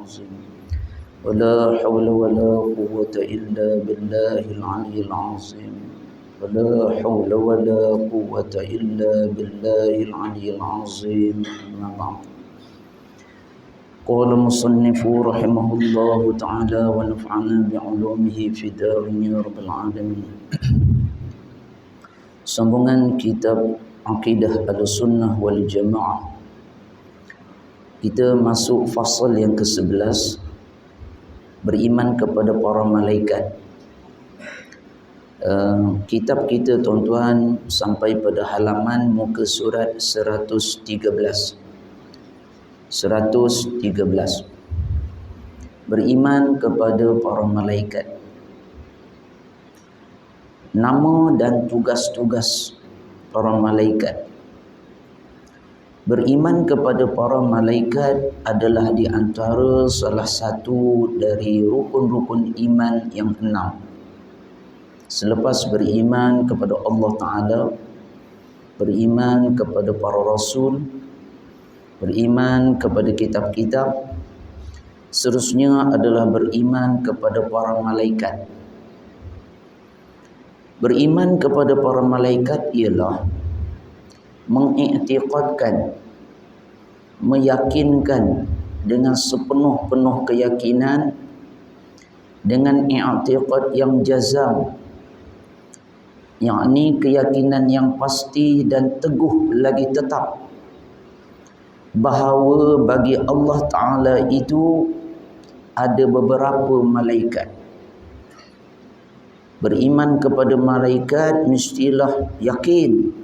العظيم ولا حول ولا قوة إلا بالله العلي العظيم ولا حول ولا قوة إلا بالله العلي العظيم. أما بعد. قال المصنف رحمه الله تعالى ونفعنا بعلومه في الدارين يا رب العالمين. Sambungan kitab Aqidah Ahlussunnah wal Jamaah. Kita masuk fasal yang ke-11, beriman kepada para malaikat. Kitab kita tuan-tuan sampai pada halaman muka surat 113. Beriman kepada para malaikat. Nama dan tugas-tugas para malaikat. Beriman kepada para malaikat adalah di antara salah satu dari rukun-rukun iman yang 6. Selepas beriman kepada Allah Ta'ala, beriman kepada para rasul, beriman kepada kitab-kitab, seterusnya adalah beriman kepada para malaikat. Beriman kepada para malaikat ialah mengiktikadkan, meyakinkan dengan sepenuh-penuh keyakinan, dengan i'tiqad yang jazam, yakni keyakinan yang pasti dan teguh lagi tetap, bahawa bagi Allah Ta'ala itu ada beberapa malaikat. Beriman kepada malaikat mestilah yakin,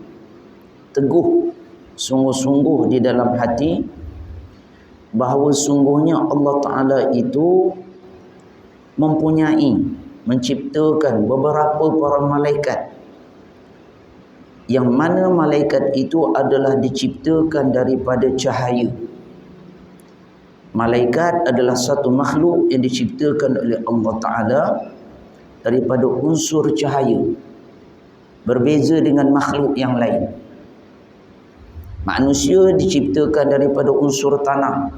teguh, sungguh-sungguh di dalam hati bahawa sungguhnya Allah Ta'ala itu mempunyai, menciptakan beberapa para malaikat, yang mana malaikat itu adalah diciptakan daripada cahaya. Malaikat adalah satu makhluk yang diciptakan oleh Allah Ta'ala daripada unsur cahaya, berbeza dengan makhluk yang lain. Manusia diciptakan daripada unsur tanah.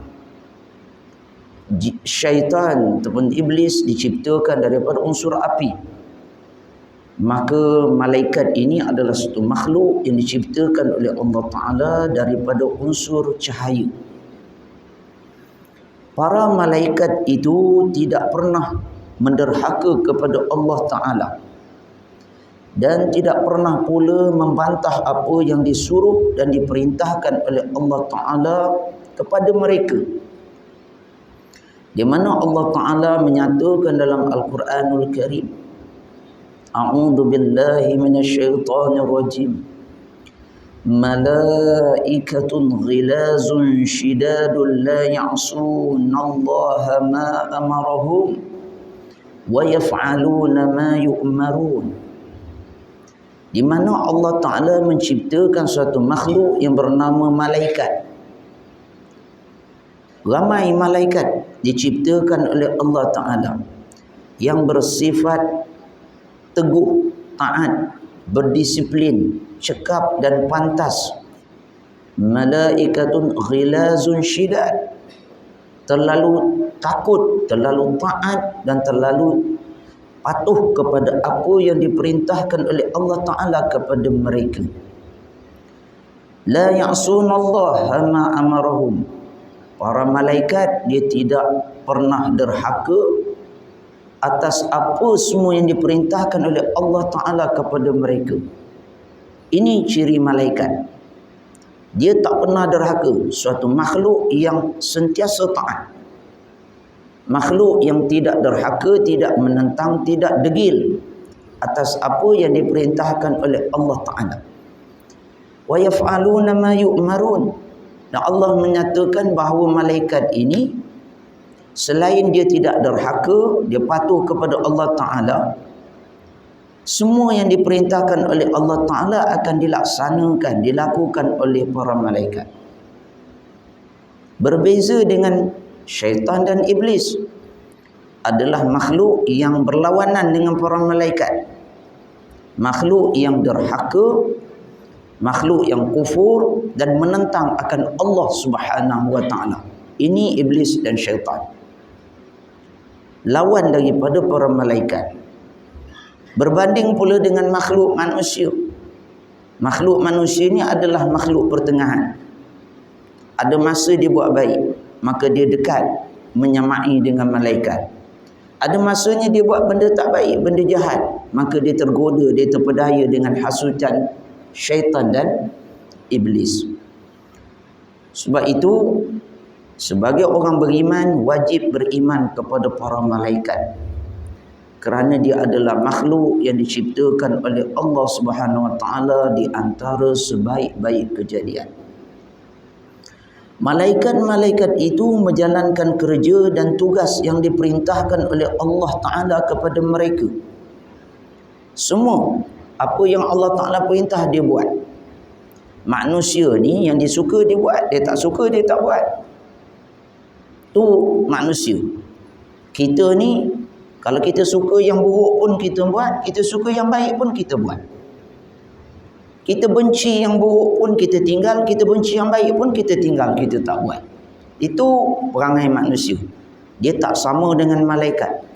Syaitan ataupun iblis diciptakan daripada unsur api. Maka malaikat ini adalah satu makhluk yang diciptakan oleh Allah Ta'ala daripada unsur cahaya. Para malaikat itu tidak pernah menderhaka kepada Allah Ta'ala dan tidak pernah pula membantah apa yang disuruh dan diperintahkan oleh Allah Ta'ala kepada mereka. Di mana Allah Ta'ala menyatakan dalam Al-Quranul Karim, A'udzu billahi minasyaitonir rajim. Malaikatun ghilazun shidadun la ya'sunallaha ma amarahum wa yaf'aluna ma yu'marun. Di mana Allah Ta'ala menciptakan suatu makhluk yang bernama malaikat. Ramai malaikat diciptakan oleh Allah Ta'ala yang bersifat teguh, taat, berdisiplin, cekap dan pantas. Malaikatun ghilazun syidad, terlalu takut, terlalu taat dan terlalu patuh kepada apa yang diperintahkan oleh Allah Ta'ala kepada mereka. La ya'sunallaha ma amarahum. Para malaikat dia tidak pernah derhaka atas apa semua yang diperintahkan oleh Allah Ta'ala kepada mereka. Ini ciri malaikat. Dia tak pernah derhaka. Suatu makhluk yang sentiasa taat. Makhluk yang tidak derhaka, tidak menentang, tidak degil atas apa yang diperintahkan oleh Allah Ta'ala. Wa yaf'aluna ma yu'marun. Dan Allah menyatakan bahawa malaikat ini, selain dia tidak derhaka, dia patuh kepada Allah Ta'ala, semua yang diperintahkan oleh Allah Ta'ala akan dilaksanakan, dilakukan oleh para malaikat. Berbeza dengan syaitan dan iblis, adalah makhluk yang berlawanan dengan para malaikat. Makhluk yang derhaka, makhluk yang kufur dan menentang akan Allah Subhanahu wa Ta'ala. Ini iblis dan syaitan. lawan daripada para malaikat. Berbanding pula dengan makhluk manusia. Makhluk manusia ni adalah makhluk pertengahan. Ada masa dia buat baik, maka dia dekat menyamai dengan malaikat. Ada masanya dia buat benda tak baik, benda jahat, maka dia tergoda, dia terpedaya dengan hasutan syaitan dan iblis. Sebab itu, sebagai orang beriman, wajib beriman kepada para malaikat. Kerana dia adalah makhluk yang diciptakan oleh Allah Subhanahu Wa Taala di antara sebaik-baik kejadian. Malaikat-malaikat itu menjalankan kerja dan tugas yang diperintahkan oleh Allah Ta'ala kepada mereka. Semua apa yang Allah Ta'ala perintah dia buat. Manusia ni yang dia suka dia buat, dia tak suka dia tak buat. Tu manusia. Kita ni kalau kita suka yang buruk pun kita buat, kita suka yang baik pun kita buat. Kita benci yang buruk pun kita tinggal, kita benci yang baik pun kita tinggal, kita tak buat. Itu perangai manusia. Dia tak sama dengan malaikat.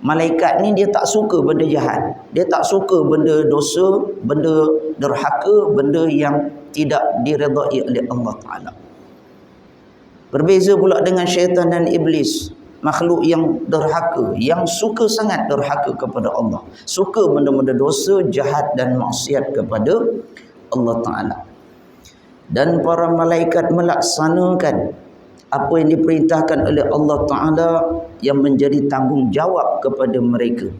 Malaikat ni dia tak suka benda jahat. Dia tak suka benda dosa, benda derhaka, benda yang tidak diredai oleh Allah Ta'ala. Berbeza pula dengan syaitan dan iblis. Makhluk yang derhaka, yang suka sangat derhaka kepada Allah, suka benda-benda dosa, jahat dan maksiat kepada Allah Ta'ala. Dan para malaikat melaksanakan apa yang diperintahkan oleh Allah Ta'ala yang menjadi tanggungjawab kepada mereka.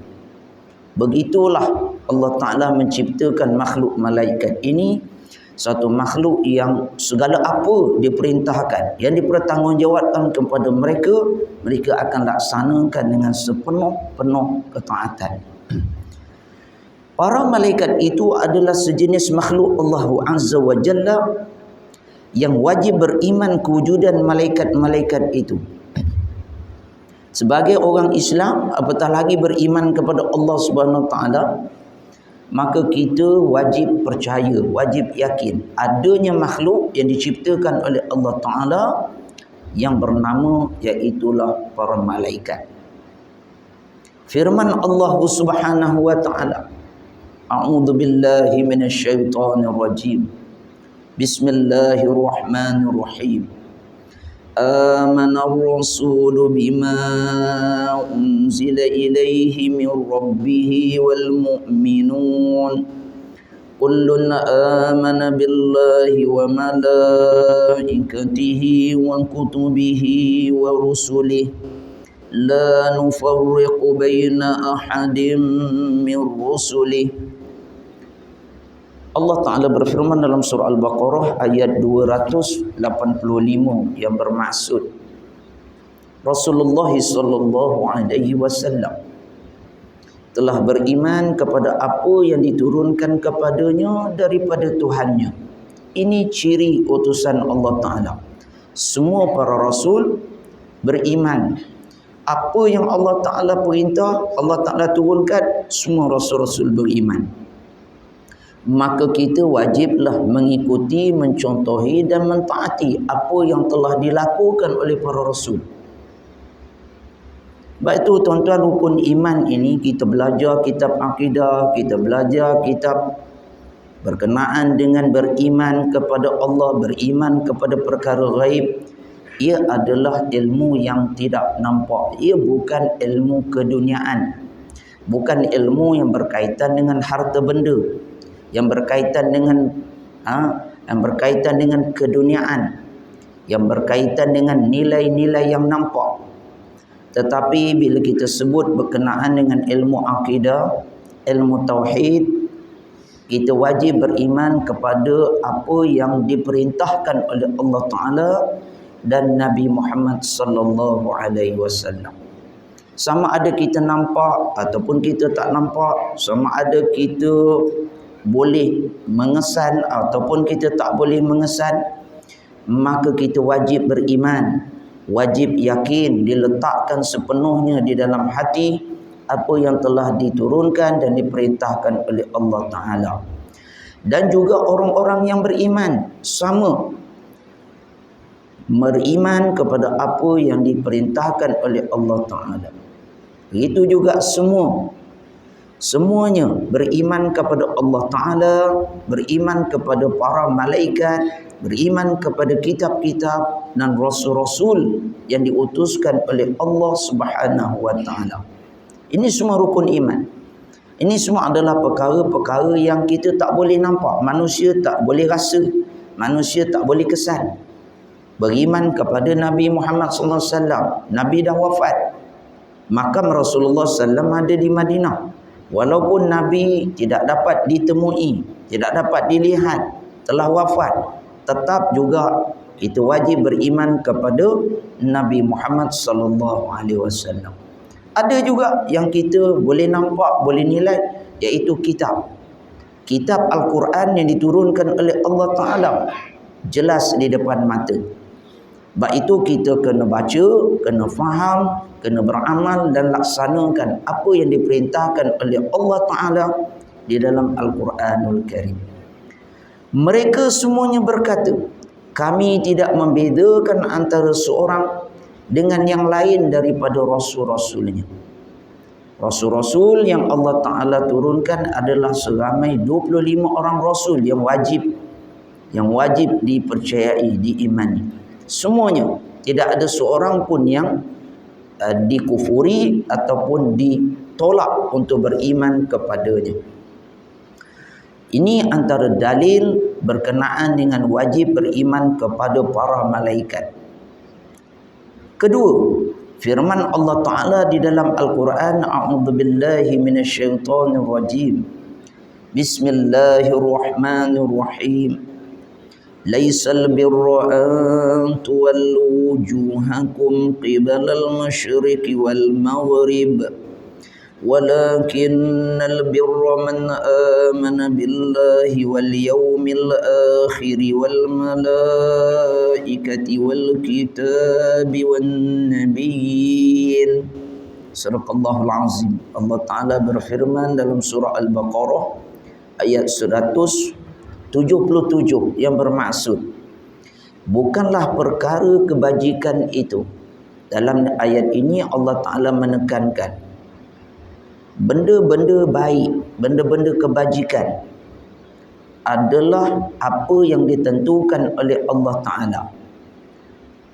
Begitulah Allah Ta'ala menciptakan makhluk malaikat ini, satu makhluk yang segala apa diperintahkan, yang dipertanggungjawabkan kepada mereka, mereka akan laksanakan dengan sepenuh-penuh ketaatan. Para malaikat itu adalah sejenis makhluk Allah Azza wa Jalla yang wajib beriman kewujudan malaikat-malaikat itu. Sebagai orang Islam, apatah lagi beriman kepada Allah Subhanahu Wa Taala, maka kita wajib percaya, wajib yakin adanya makhluk yang diciptakan oleh Allah Ta'ala yang bernama iaitulah para malaikat. Firman Allah Subhanahu Wa Ta'ala, A'udzu billahi minasyaitonir rajim. Bismillahirrahmanirrahim. آمن الرسول بما أنزل إليه من ربه والمؤمنون كل آمن بالله وملائكته وكتبه ورسله لا نفرق بين أحد من رسله. Allah Ta'ala berfirman dalam surah Al-Baqarah ayat 285 yang bermaksud Rasulullah sallallahu alaihi wasallam telah beriman kepada apa yang diturunkan kepadanya daripada Tuhannya. Ini ciri utusan Allah Ta'ala. Semua para rasul beriman. Apa yang Allah Ta'ala perintah, Allah Ta'ala turunkan, semua rasul-rasul beriman. Maka kita wajiblah mengikuti, mencontohi dan mentaati apa yang telah dilakukan oleh para rasul. Baik itu tuan-tuan, rukun iman ini kita belajar kitab akidah, kita belajar kitab berkenaan dengan beriman kepada Allah, beriman kepada perkara ghaib. Ia adalah ilmu yang tidak nampak. Ia bukan ilmu keduniaan. Bukan ilmu yang berkaitan dengan harta benda, yang berkaitan dengan keduniaan, yang berkaitan dengan nilai-nilai yang nampak. Tetapi bila kita sebut berkenaan dengan ilmu akidah, ilmu tauhid, kita wajib beriman kepada apa yang diperintahkan oleh Allah Ta'ala dan Nabi Muhammad sallallahu alaihi wasallam. Sama ada kita nampak ataupun kita tak nampak, sama ada kita boleh mengesan ataupun kita tak boleh mengesan, maka kita wajib beriman, wajib yakin, diletakkan sepenuhnya di dalam hati apa yang telah diturunkan dan diperintahkan oleh Allah Ta'ala. Dan juga orang-orang yang beriman sama, beriman kepada apa yang diperintahkan oleh Allah Ta'ala. Begitu juga semuanya beriman kepada Allah Ta'ala, beriman kepada para malaikat, beriman kepada kitab-kitab dan rasul-rasul yang diutuskan oleh Allah Subhanahu wa Ta'ala. Ini semua rukun iman. Ini semua adalah perkara-perkara yang kita tak boleh nampak, manusia tak boleh rasa, manusia tak boleh kesan. Beriman kepada Nabi Muhammad SAW, Nabi dah wafat, makam Rasulullah SAW ada di Madinah. Walaupun Nabi tidak dapat ditemui, tidak dapat dilihat, telah wafat, tetap juga kita wajib beriman kepada Nabi Muhammad sallallahu alaihi wasallam. Ada juga yang kita boleh nampak, boleh nilai, iaitu kitab. Kitab Al-Quran yang diturunkan oleh Allah Ta'ala jelas di depan mata. Sebab itu kita kena baca, kena faham, kena beramal dan laksanakan apa yang diperintahkan oleh Allah Ta'ala di dalam Al-Quranul Karim. Mereka semuanya berkata, kami tidak membedakan antara seorang dengan yang lain daripada Rasul-Rasulnya. Rasul-Rasul yang Allah Ta'ala turunkan adalah seramai 25 orang Rasul yang wajib dipercayai, diimani. Semuanya, tidak ada seorang pun yang dikufuri ataupun ditolak untuk beriman kepadanya. Ini antara dalil berkenaan dengan wajib beriman kepada para malaikat. Kedua, firman Allah Ta'ala di dalam Al-Quran, A'udzubillahi minasyaitonir rajim. Bismillahirrahmanirrahim. Laisal birra an tuwallu wujuhakum qibalal masyriqi wal maghrib walakinnal birra man amana billahi wal yawmil akhir wal malaikati wal kitabi wan nabiyyin. Sadaqallahul azim. Allah Ta'ala berfirman dalam surah Al-Baqarah ayat 177 yang bermaksud, bukanlah perkara kebajikan itu. Dalam ayat ini Allah Ta'ala menekankan benda-benda baik, benda-benda kebajikan adalah apa yang ditentukan oleh Allah Ta'ala.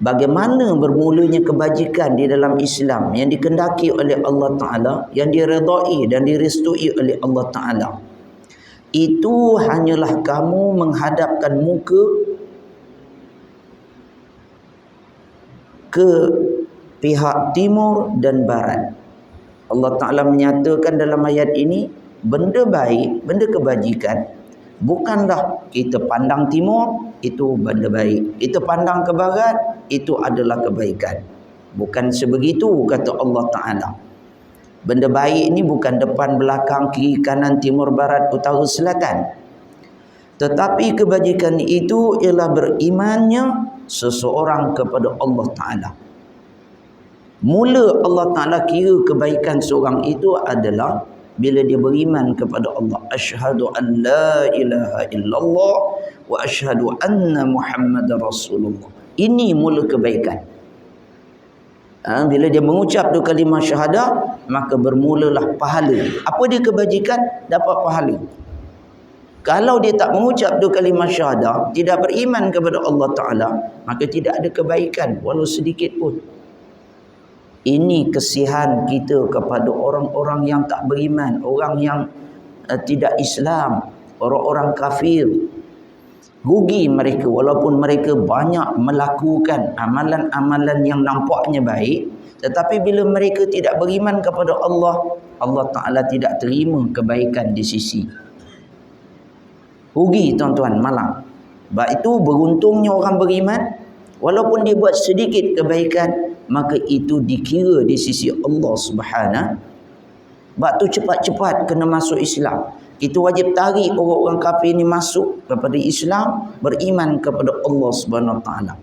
Bagaimana bermulanya kebajikan di dalam Islam yang dikendaki oleh Allah Ta'ala, yang diredai dan direstui oleh Allah Ta'ala, itu hanyalah kamu menghadapkan muka ke pihak timur dan barat. Allah Ta'ala menyatakan dalam ayat ini, benda baik, benda kebajikan, bukanlah kita pandang timur, itu benda baik. Kita pandang ke barat, itu adalah kebaikan. Bukan sebegitu, kata Allah Ta'ala. Benda baik ini bukan depan, belakang, kiri, kanan, timur, barat, utara, selatan. Tetapi kebajikan itu ialah berimannya seseorang kepada Allah Ta'ala. Mula Allah Ta'ala kira kebaikan seorang itu adalah bila dia beriman kepada Allah. Asyhadu an la ilaha illallah wa asyhadu anna Muhammadar Rasulullah. Ini mula kebaikan. Bila dia mengucap dua kalimah syahadah, maka bermulalah pahala. Apa dia kebajikan? Dapat pahala. Kalau dia tak mengucap dua kalimah syahadah, tidak beriman kepada Allah Ta'ala, maka tidak ada kebaikan walau sedikit pun. Ini kesihan kita kepada orang-orang yang tak beriman, orang yang tidak Islam, orang-orang kafir. Rugi mereka walaupun mereka banyak melakukan amalan-amalan yang nampaknya baik, tetapi bila mereka tidak beriman kepada Allah, Allah Ta'ala tidak terima kebaikan di sisi. Rugi tuan-tuan malam. Sebab itu beruntungnya orang beriman, walaupun dia buat sedikit kebaikan, maka itu dikira di sisi Allah Subhanahu. Sebab tu cepat-cepat kena masuk Islam. Kita wajib tarik orang-orang kafir ini masuk kepada Islam, beriman kepada Allah Subhanahu Wa Taala.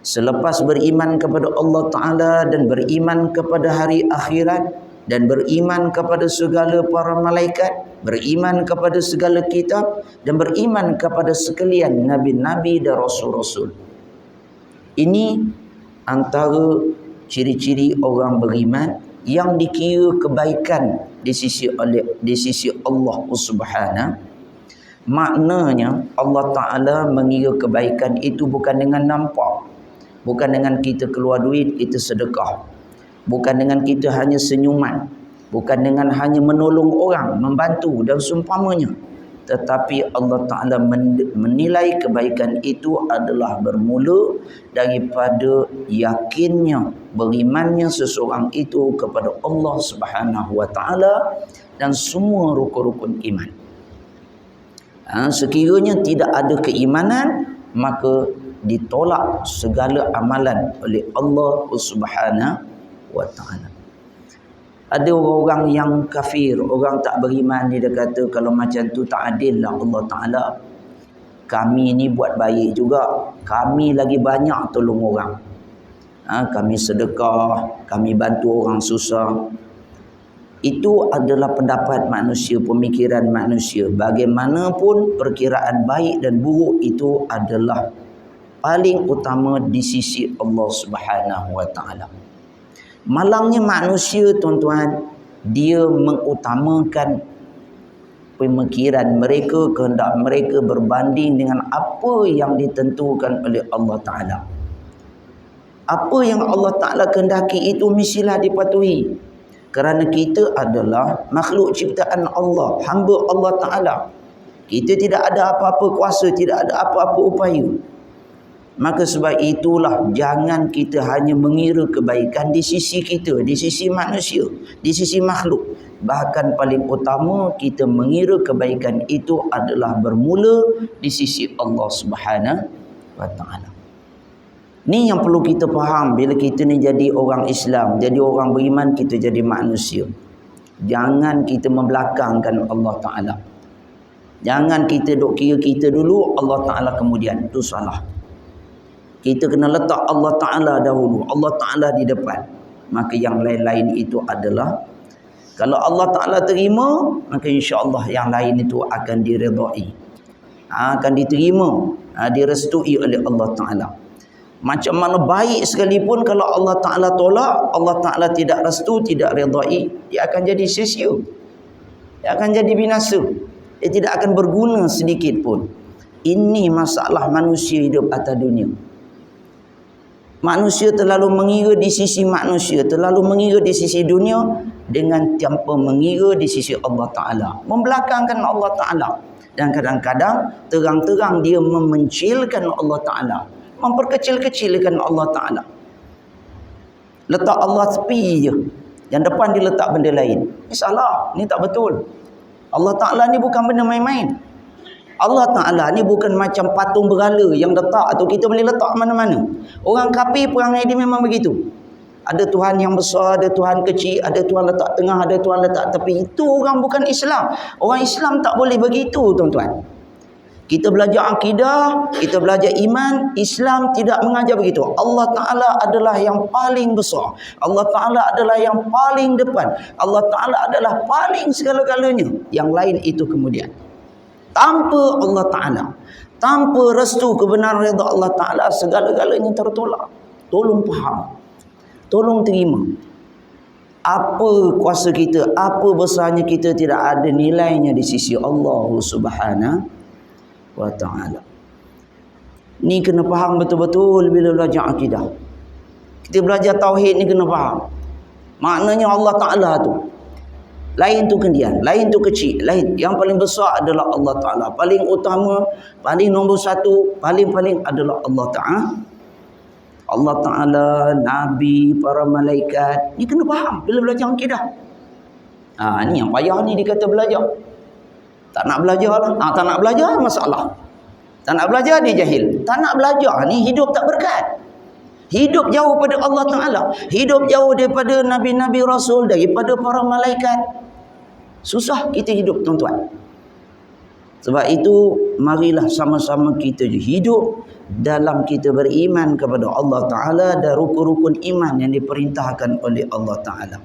Selepas beriman kepada Allah Ta'ala dan beriman kepada hari akhirat dan beriman kepada segala para malaikat, beriman kepada segala kitab dan beriman kepada sekalian nabi-nabi dan rasul-rasul. Ini antara ciri-ciri orang beriman yang dikira kebaikan di sisi Allah Subhanahu, maknanya Allah Ta'ala mengira kebaikan itu bukan dengan nampak, bukan dengan kita keluar duit, kita sedekah, bukan dengan kita hanya senyuman, bukan dengan hanya menolong orang, membantu dan seumpamanya. Tetapi Allah Ta'ala menilai kebaikan itu adalah bermula daripada yakinnya, berimannya seseorang itu kepada Allah Subhanahu wa Ta'ala dan semua rukun-rukun iman. Sekiranya tidak ada keimanan, maka ditolak segala amalan oleh Allah Subhanahu wa Ta'ala. Ada orang-orang yang kafir, orang tak beriman, dia kata kalau macam tu tak adil lah Allah Ta'ala. Kami ni buat baik juga, kami lagi banyak tolong orang. Kami sedekah, kami bantu orang susah. Itu adalah pendapat manusia, pemikiran manusia. Bagaimanapun perkiraan baik dan buruk itu adalah paling utama di sisi Allah Subhanahu wa Ta'ala. Malangnya manusia, tuan-tuan, dia mengutamakan pemikiran mereka, kehendak mereka berbanding dengan apa yang ditentukan oleh Allah Ta'ala. Apa yang Allah Ta'ala kehendaki itu mestilah dipatuhi. Kerana kita adalah makhluk ciptaan Allah, hamba Allah Ta'ala. Kita tidak ada apa-apa kuasa, tidak ada apa-apa upaya. Maka sebab itulah jangan kita hanya mengira kebaikan di sisi kita, di sisi manusia, di sisi makhluk. Bahkan paling utama kita mengira kebaikan itu adalah bermula di sisi Allah Subhanahu wa Ta'ala. Ni yang perlu kita faham bila kita ni jadi orang Islam, jadi orang beriman, kita jadi manusia. Jangan kita membelakangkan Allah Ta'ala. Jangan kita duk kira kita dulu, Allah Ta'ala kemudian. Itu salah. Kita kena letak Allah Ta'ala dahulu, Allah Ta'ala di depan. Maka yang lain-lain itu adalah, kalau Allah Ta'ala terima, maka insya-Allah yang lain itu akan diredai, akan diterima, direstui oleh Allah Ta'ala. Macam mana baik sekalipun, kalau Allah Ta'ala tolak, Allah Ta'ala tidak restu, tidak redai, dia akan jadi sia-sia, dia akan jadi binasa, dia tidak akan berguna sedikit pun. Ini masalah manusia hidup atas dunia. Manusia terlalu mengira di sisi manusia, terlalu mengira di sisi dunia dengan tanpa mengira di sisi Allah Ta'ala. Membelakangkan Allah Ta'ala. Dan kadang-kadang terang-terang dia memencilkan Allah Ta'ala, memperkecil-kecilkan Allah Ta'ala. Letak Allah tepi je, yang depan dia letak benda lain. Ini salah, ini tak betul. Allah Ta'ala ni bukan benda main-main. Allah Ta'ala ni bukan macam patung berhala yang letak atau kita boleh letak mana-mana. Orang kafir perangai dia memang begitu. Ada Tuhan yang besar, ada Tuhan kecil, ada Tuhan letak tengah, ada Tuhan letak tepi. Itu orang bukan Islam. Orang Islam tak boleh begitu, tuan-tuan. Kita belajar akidah, kita belajar iman. Islam tidak mengajar begitu. Allah Ta'ala adalah yang paling besar. Allah Ta'ala adalah yang paling depan. Allah Ta'ala adalah paling segala-galanya. Yang lain itu kemudian. Tanpa Allah Ta'ala, tanpa restu kebenaran redha Allah Ta'ala, segala-galanya tertolak. Tolong faham, tolong terima. Apa kuasa kita, apa besarnya kita, tidak ada nilainya di sisi Allah Subhanahu wa Ta'ala. Ni kena faham betul-betul bila belajar akidah. Kita belajar tauhid ni kena faham. Maknanya Allah Ta'ala tu lain tu kendian, lain tu kecil, lain. Yang paling besar adalah Allah Ta'ala. Paling utama, paling nombor satu, paling-paling adalah Allah Ta'ala. Allah Ta'ala, Nabi, para malaikat. Ni kena faham bila belajar akidah. Ni yang payah ni dikata belajar. Tak nak belajar lah. Tak nak belajar masalah. Tak nak belajar dia jahil. Tak nak belajar ni hidup tak berkat. Hidup jauh pada Allah Ta'ala. Hidup jauh daripada Nabi-Nabi Rasul, daripada para malaikat. Susah kita hidup, tuan-tuan. Sebab itu, marilah sama-sama kita hidup dalam kita beriman kepada Allah Ta'ala dan rukun-rukun iman yang diperintahkan oleh Allah Ta'ala.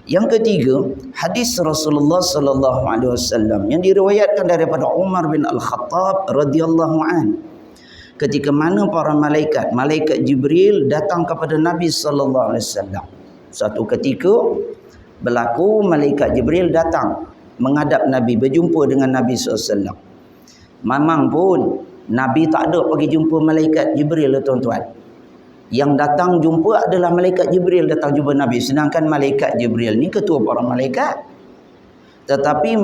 Yang ketiga, hadis Rasulullah sallallahu alaihi wasallam yang diriwayatkan daripada Umar bin Al-Khattab radhiyallahu an. Ketika mana para malaikat Jibril datang kepada Nabi sallallahu alaihi wasallam. Satu ketika berlaku malaikat Jibril datang menghadap Nabi, berjumpa dengan Nabi SAW. Memang pun Nabi tak ada pergi jumpa malaikat Jibril lah tuan-tuan. Yang datang jumpa adalah malaikat Jibril datang jumpa Nabi. Sedangkan malaikat Jibril ni ketua para malaikat. Tetapi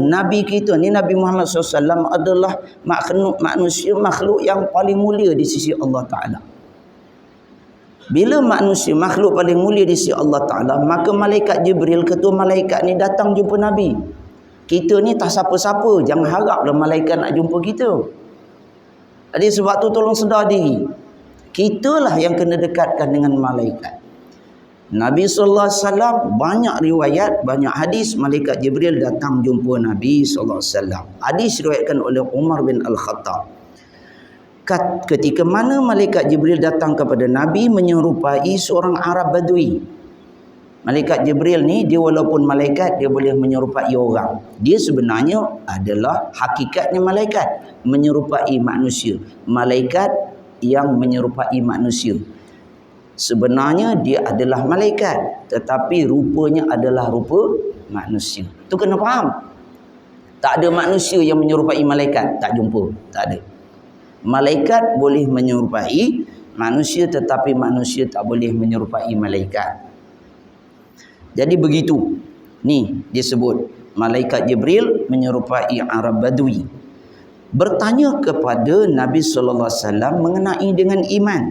Nabi kita ni, Nabi Muhammad SAW adalah manusia, makhluk yang paling mulia di sisi Allah Ta'ala. Bila manusia, makhluk paling mulia di sisi Allah Ta'ala, maka malaikat Jibril, ketua malaikat ni datang jumpa Nabi. Kita ni tak siapa-siapa, jangan haraplah malaikat nak jumpa kita. Jadi sebab tu tolong sedar diri. Kitalah yang kena dekatkan dengan malaikat. Nabi SAW banyak riwayat, banyak hadis malaikat Jibril datang jumpa Nabi SAW. Hadis diriwayatkan oleh Umar bin Al-Khattab. Ketika mana malaikat Jibril datang kepada Nabi menyerupai seorang Arab Badui. Malaikat Jibril ni, dia walaupun malaikat, dia boleh menyerupai orang. Dia sebenarnya adalah hakikatnya malaikat, menyerupai manusia. Malaikat yang menyerupai manusia. Sebenarnya dia adalah malaikat, tetapi rupanya adalah rupa manusia. Tu kena faham. Tak ada manusia yang menyerupai malaikat, tak jumpa, tak ada. Malaikat boleh menyerupai manusia, tetapi manusia tak boleh menyerupai malaikat. Jadi begitu. Ni disebut malaikat Jibril menyerupai Arab Badui. Bertanya kepada Nabi SAW mengenai dengan iman.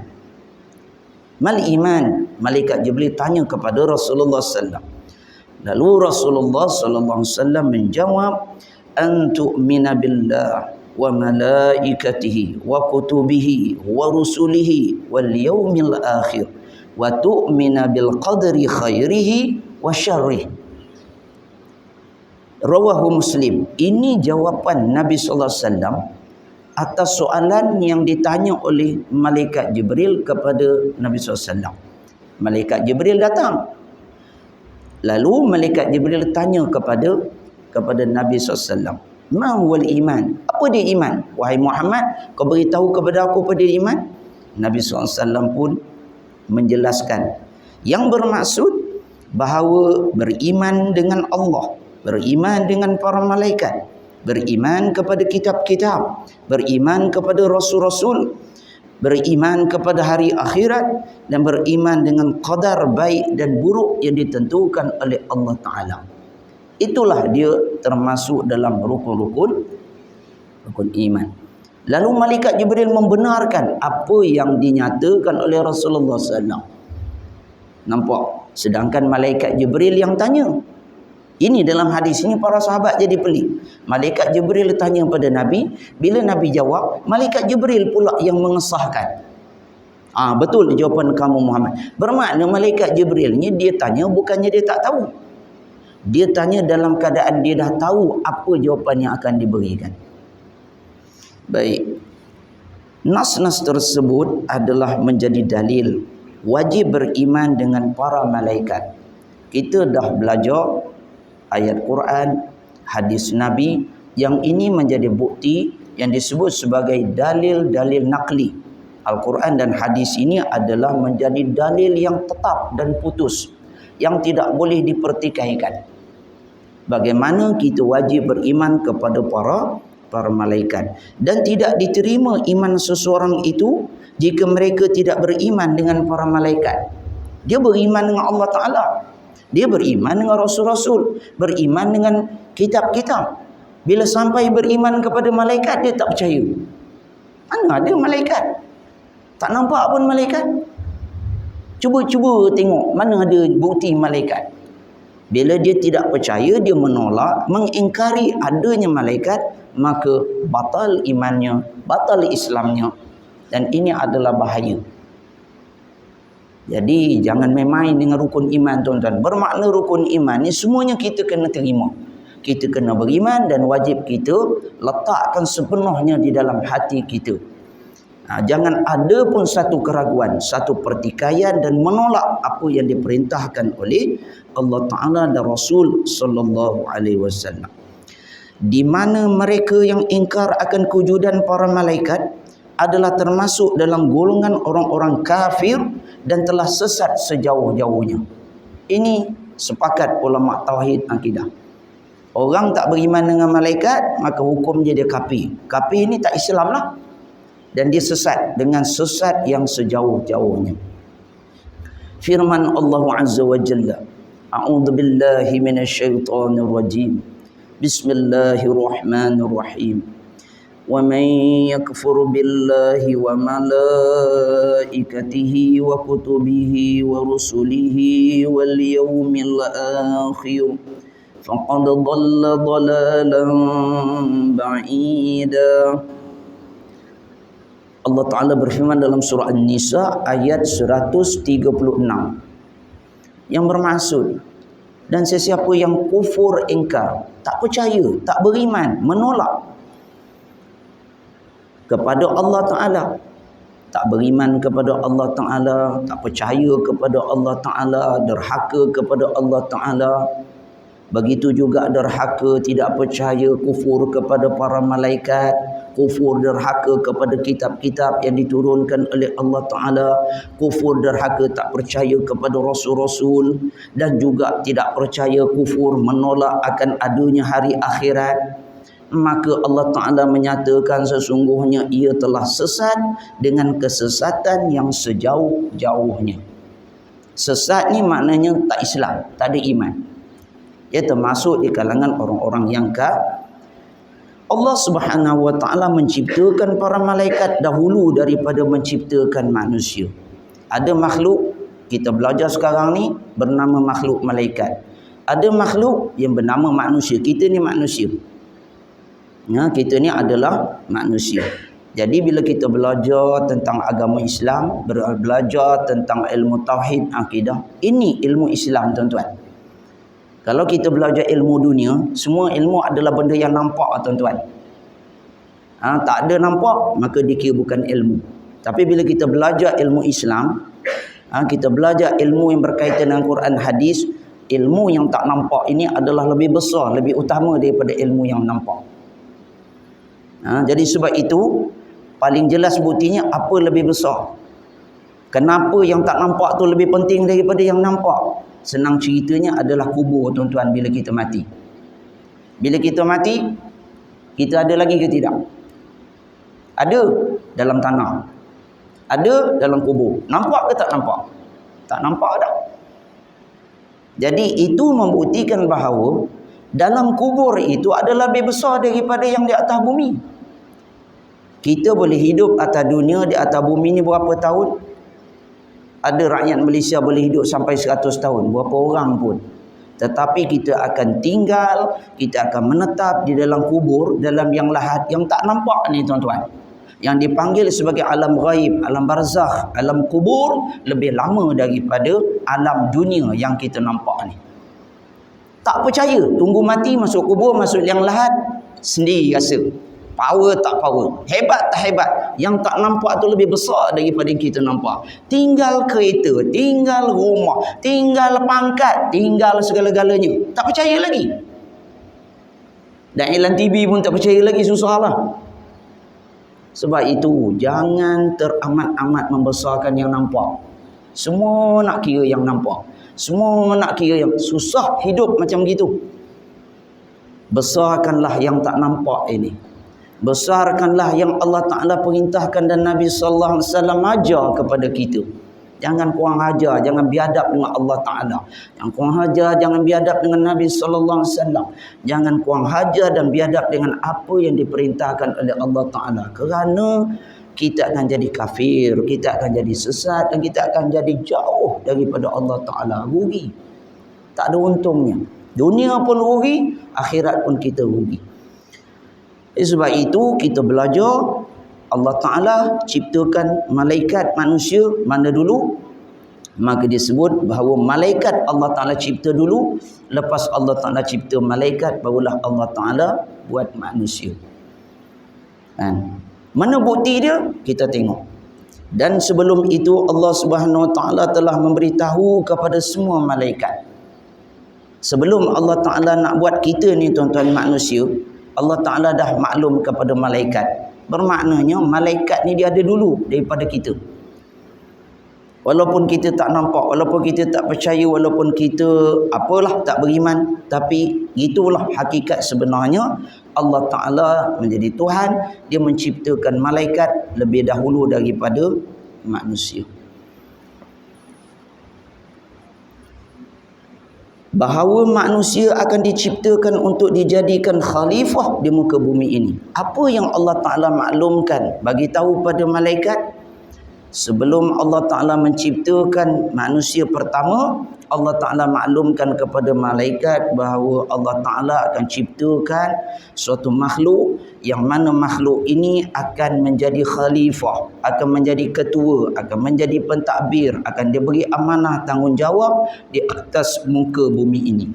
Mal iman? Malaikat Jibril tanya kepada Rasulullah SAW. Lalu Rasulullah SAW menjawab, an tu'mina billah wa malaikatihi wa kutubihi wa rusulihi wal yaumil akhir wa tu'mina bil qadri khairihi wa syarrihi. Rawahu Muslim. Ini jawapan Nabi SAW atas soalan yang ditanya oleh malaikat Jibril kepada Nabi SAW. Malaikat Jibril datang. Lalu malaikat Jibril tanya kepada Nabi SAW. Ma huwal iman? Apa dia iman? Wahai Muhammad, kau beritahu kepada aku apa dia iman? Nabi SAW pun menjelaskan. Yang bermaksud bahawa beriman dengan Allah, beriman dengan para malaikat, beriman kepada kitab-kitab, beriman kepada rasul-rasul, beriman kepada hari akhirat, dan beriman dengan qadar baik dan buruk yang ditentukan oleh Allah Ta'ala. Itulah dia termasuk dalam rukun iman. Lalu malaikat Jibril membenarkan apa yang dinyatakan oleh Rasulullah SAW. Nampak? Sedangkan malaikat Jibril yang tanya. Ini dalam hadis ini para sahabat jadi pelik. Malaikat Jibril tanya pada Nabi, bila Nabi jawab, malaikat Jibril pula yang mengesahkan. Betul jawapan kamu Muhammad. Bermakna malaikat Jibril ni dia tanya bukannya dia tak tahu. Dia tanya dalam keadaan dia dah tahu apa jawapan yang akan diberikan. Baik. Nas-nas tersebut adalah menjadi dalil wajib beriman dengan para malaikat. Kita dah belajar ayat Quran, hadis Nabi, yang ini menjadi bukti yang disebut sebagai dalil-dalil naqli. Al-Quran dan hadis ini adalah menjadi dalil yang tetap dan putus, yang tidak boleh dipertikaikan. Bagaimana kita wajib beriman kepada para malaikat, dan tidak diterima iman seseorang itu jika mereka tidak beriman dengan para malaikat. Dia beriman dengan Allah Ta'ala, dia beriman dengan rasul-rasul, beriman dengan kitab-kitab. Bila sampai beriman kepada malaikat, dia tak percaya. Mana ada malaikat? Tak nampak pun malaikat. Cuba tengok mana ada bukti malaikat. Bila dia tidak percaya, dia menolak, mengingkari adanya malaikat, maka batal imannya, batal Islamnya, dan ini adalah bahaya. Jadi jangan main-main dengan rukun iman tuan-tuan. Bermakna rukun iman ni semuanya kita kena terima. Kita kena beriman dan wajib kita letakkan sepenuhnya di dalam hati kita. Jangan ada pun satu keraguan, satu pertikaian dan menolak apa yang diperintahkan oleh Allah Ta'ala dan Rasul Sallallahu Alaihi Wasallam. Di mana mereka yang ingkar akan kewujudan para malaikat adalah termasuk dalam golongan orang-orang kafir dan telah sesat sejauh-jauhnya. Ini sepakat ulama tauhid akidah. Orang tak beriman dengan malaikat, maka hukum dia kafir. Kafir ini tak Islam lah. Dan dia sesat dengan sesat yang sejauh-jauhnya. Firman Allah Azza wa Jalla, A'udzu billahi minasyaitonir rajim. Bismillahirrahmanirrahim. Wa man yakfur billahi wa malaikatihi wa kutubihi wa rusulihi wal yawmil akhir faqad dhalla dhalalan ba'ida. Allah Ta'ala berfirman dalam surah An-Nisa ayat 136 yang bermaksud, dan sesiapa yang kufur ingkar, tak percaya, tak beriman, menolak kepada Allah Ta'ala, tak beriman kepada Allah Ta'ala, tak percaya kepada Allah Ta'ala, derhaka kepada Allah Ta'ala. Begitu juga derhaka, tidak percaya, kufur kepada para malaikat, kufur derhaka kepada kitab-kitab yang diturunkan oleh Allah Ta'ala, kufur derhaka tak percaya kepada rasul-rasul, dan juga tidak percaya, kufur menolak akan adanya hari akhirat. Maka Allah Ta'ala menyatakan sesungguhnya ia telah sesat dengan kesesatan yang sejauh-jauhnya. Sesat ni maknanya tak Islam, tak ada iman. Ia termasuk di kalangan orang-orang yang kafir. Allah Subhanahu wa Ta'ala menciptakan para malaikat dahulu daripada menciptakan manusia. Ada makhluk kita belajar sekarang ni bernama makhluk malaikat. Ada makhluk yang bernama manusia. Kita ni manusia. Kita ni adalah manusia. Jadi bila kita belajar tentang agama Islam, belajar tentang ilmu tauhid akidah, ini ilmu Islam tuan-tuan. Kalau kita belajar ilmu dunia, semua ilmu adalah benda yang nampak tuan-tuan. Tak ada nampak, maka dikira bukan ilmu. Tapi bila kita belajar ilmu Islam, kita belajar ilmu yang berkaitan dengan Quran hadis, ilmu yang tak nampak ini adalah lebih besar, lebih utama daripada ilmu yang nampak. Jadi sebab itu, paling jelas buktinya apa lebih besar. Kenapa yang tak nampak tu lebih penting daripada yang nampak? Senang ceritanya adalah kubur tuan-tuan bila kita mati. Bila kita mati, kita ada lagi ke tidak? Ada dalam tanah. Ada dalam kubur. Nampak ke tak nampak? Tak nampak dah. Jadi itu membuktikan bahawa dalam kubur itu adalah lebih besar daripada yang di atas bumi. Kita boleh hidup atas dunia, di atas bumi ni berapa tahun? Ada rakyat Malaysia boleh hidup sampai 100 tahun. Berapa orang pun. Tetapi kita akan tinggal, kita akan menetap di dalam kubur, dalam yang lahat, yang tak nampak ni tuan-tuan. Yang dipanggil sebagai alam ghaib, alam barzakh, alam kubur, lebih lama daripada alam dunia yang kita nampak ni. Tak percaya, tunggu mati, masuk kubur, masuk yang lahat, sendiri rasa. Power tak power, hebat tak hebat, yang tak nampak tu lebih besar daripada yang kita nampak. Tinggal kereta, tinggal rumah, tinggal pangkat, tinggal segala-galanya, tak percaya lagi. Dan iklan TV pun tak percaya lagi, susahlah. Sebab itu jangan teramat-amat membesarkan yang nampak. Semua nak kira yang nampak, semua nak kira yang susah hidup macam gitu. Besarkanlah yang tak nampak ini. Besarkanlah yang Allah Ta'ala perintahkan dan Nabi Sallallahu Alaihi Wasallam ajar kepada kita. Jangan kurang ajar, jangan biadab dengan Allah Ta'ala. Jangan kurang ajar, jangan biadab dengan Nabi Sallallahu Alaihi Wasallam. Jangan kurang ajar dan biadab dengan apa yang diperintahkan oleh Allah Ta'ala. Kerana kita akan jadi kafir, kita akan jadi sesat, dan kita akan jadi jauh daripada Allah Ta'ala. Rugi. Tak ada untungnya. Dunia pun rugi, akhirat pun kita rugi. Sebab itu kita belajar Allah Ta'ala ciptakan malaikat manusia mana dulu? Maka disebut bahawa malaikat Allah Ta'ala cipta dulu. Lepas Allah Ta'ala cipta malaikat, barulah Allah Ta'ala buat manusia. Mana bukti dia? Kita tengok. Dan sebelum itu Allah Subhanahu Wa Ta'ala telah memberitahu kepada semua malaikat. Sebelum Allah Ta'ala nak buat kita ni tuan-tuan manusia, Allah Ta'ala dah maklum kepada malaikat. Bermaknanya malaikat ni dia ada dulu daripada kita. Walaupun kita tak nampak, walaupun kita tak percaya, walaupun kita apalah tak beriman, tapi itulah hakikat sebenarnya. Allah Ta'ala menjadi Tuhan, dia menciptakan malaikat lebih dahulu daripada manusia. Bahawa manusia akan diciptakan untuk dijadikan khalifah di muka bumi ini. Apa yang Allah Ta'ala maklumkan, bagi tahu pada malaikat? Sebelum Allah Ta'ala menciptakan manusia pertama, Allah Ta'ala maklumkan kepada malaikat bahawa Allah Ta'ala akan ciptakan suatu makhluk, yang mana makhluk ini akan menjadi khalifah, akan menjadi ketua, akan menjadi pentadbir, akan diberi amanah tanggungjawab di atas muka bumi ini.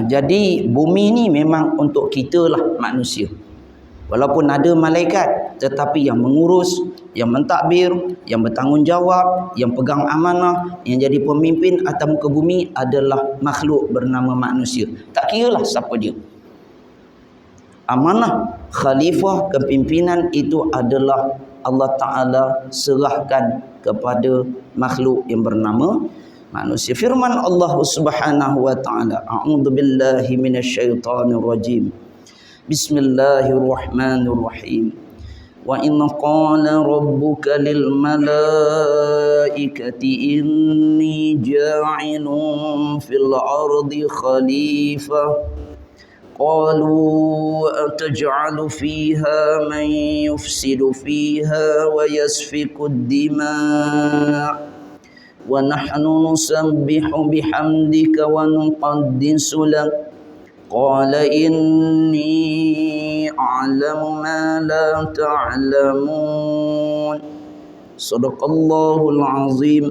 Jadi bumi ini memang untuk kita lah, manusia. Walaupun ada malaikat, tetapi yang mengurus, yang mentadbir, yang bertanggungjawab, yang pegang amanah, yang jadi pemimpin atas muka bumi adalah makhluk bernama manusia. Tak kiralah siapa dia. Amanah, khalifah, kepimpinan itu adalah Allah Ta'ala serahkan kepada makhluk yang bernama manusia. Firman Allah Subhanahu wa Ta'ala, a'udzubillahi minasyaitonirrajim. Bismillahirrahmanirrahim. Wa in qala rabbuka lil malaikati inni ja'ilun fil ardi khalifah qalu ataj'alu fiha man yufsidu fiha wa yasfiku ad-dima' wa nahnu nusabbihu bihamdika wa nuqaddisu lak qala inni a'lamu ma la ta'lamun. Sadaqallahul azim.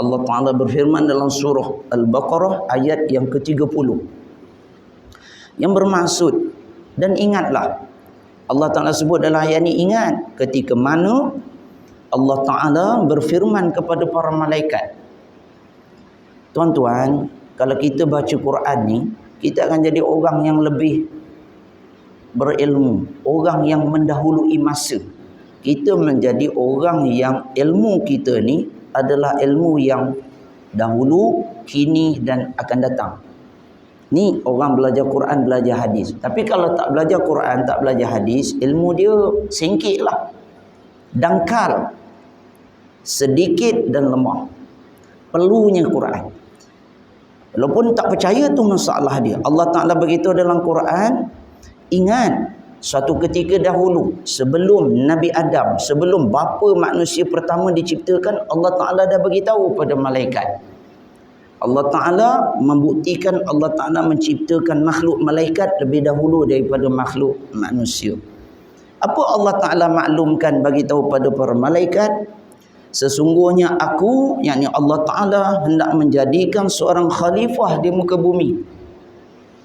Allah Ta'ala berfirman dalam surah Al-Baqarah ayat yang ke-30, yang bermaksud, dan ingatlah, Allah Ta'ala sebut dalam ayat ini, ingat ketika mana Allah Ta'ala berfirman kepada para malaikat. Tuan-tuan, kalau kita baca Quran ni, kita akan jadi orang yang lebih berilmu, orang yang mendahului masa. Kita menjadi orang yang ilmu kita ni adalah ilmu yang dahulu, kini dan akan datang. Ni orang belajar Quran, belajar hadis. Tapi kalau tak belajar Quran, tak belajar hadis, ilmu dia singkit lah, dangkal, sedikit dan lemah. Perlunya Quran. Walaupun tak percaya tu masalah dia. Allah Ta'ala beritahu dalam Quran, ingat suatu ketika dahulu, sebelum Nabi Adam, sebelum bapa manusia pertama diciptakan, Allah Ta'ala dah beritahu pada malaikat. Allah Ta'ala membuktikan Allah Ta'ala menciptakan makhluk malaikat lebih dahulu daripada makhluk manusia. Apa Allah Ta'ala maklumkan bagi tahu pada para malaikat? Sesungguhnya aku, yakni Allah Ta'ala, hendak menjadikan seorang khalifah di muka bumi.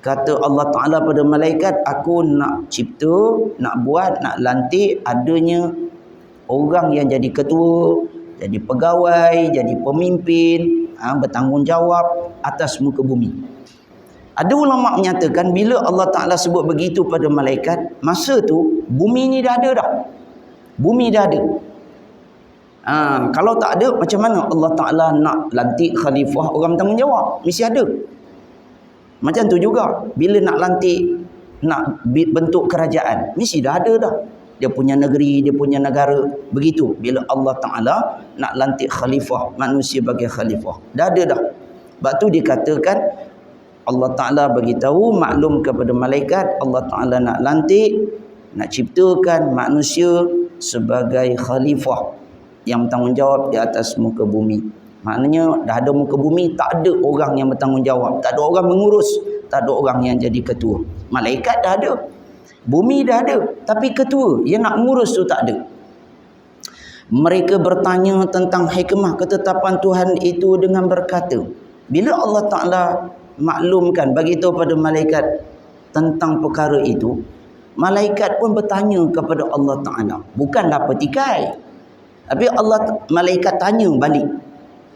Kata Allah Ta'ala pada malaikat, aku nak cipta, nak buat, nak lantik adanya orang yang jadi ketua, jadi pegawai, jadi pemimpin, bertanggungjawab atas muka bumi. Ada ulama menyatakan bila Allah Ta'ala sebut begitu pada malaikat, masa tu bumi ni dah ada dah. Bumi dah ada. Kalau tak ada, macam mana Allah Ta'ala nak lantik khalifah orang bertanggungjawab? Mesti ada. Macam tu juga, bila nak lantik, nak bentuk kerajaan, mesti dah ada dah. Dia punya negeri, dia punya negara. Begitu bila Allah Ta'ala nak lantik khalifah, manusia bagi khalifah, dah ada dah. Sebab tu dikatakan Allah Ta'ala beritahu, maklum kepada malaikat, Allah Ta'ala nak lantik, nak ciptakan manusia sebagai khalifah yang bertanggungjawab di atas muka bumi. Maknanya dah ada muka bumi, tak ada orang yang bertanggungjawab, tak ada orang mengurus, tak ada orang yang jadi ketua. Malaikat dah ada, bumi dah ada, tapi ketua yang nak mengurus tu tak ada. Mereka bertanya tentang hikmah ketetapan Tuhan itu dengan berkata, bila Allah Ta'ala maklumkan, bagi tahu pada malaikat tentang perkara itu, malaikat pun bertanya kepada Allah Ta'ala. Bukanlah petikai, tapi malaikat tanya balik.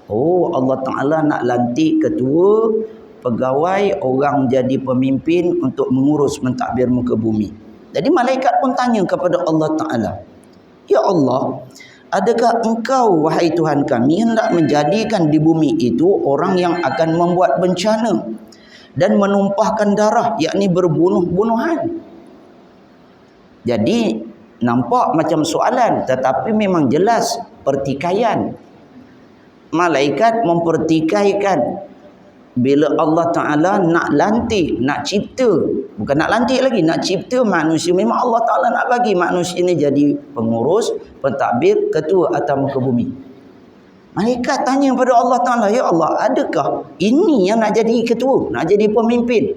Oh, Allah Ta'ala nak lantik ketua, pegawai, orang jadi pemimpin untuk mengurus mentadbir muka bumi. Jadi malaikat pun tanya kepada Allah Ta'ala, ya Allah, Adakah engkau, wahai Tuhan kami, hendak menjadikan di bumi itu orang yang akan membuat bencana dan menumpahkan darah, yakni berbunuh-bunuhan? Jadi nampak macam soalan, tetapi memang jelas pertikaian. Malaikat mempertikaikan bila Allah Ta'ala nak lantik, nak cipta. Bukan nak lantik lagi, nak cipta manusia. Memang Allah Ta'ala nak bagi manusia ini jadi pengurus, pentadbir, ketua atas muka bumi. Malaikat tanya kepada Allah Ta'ala, ya Allah, adakah ini yang nak jadi ketua, nak jadi pemimpin,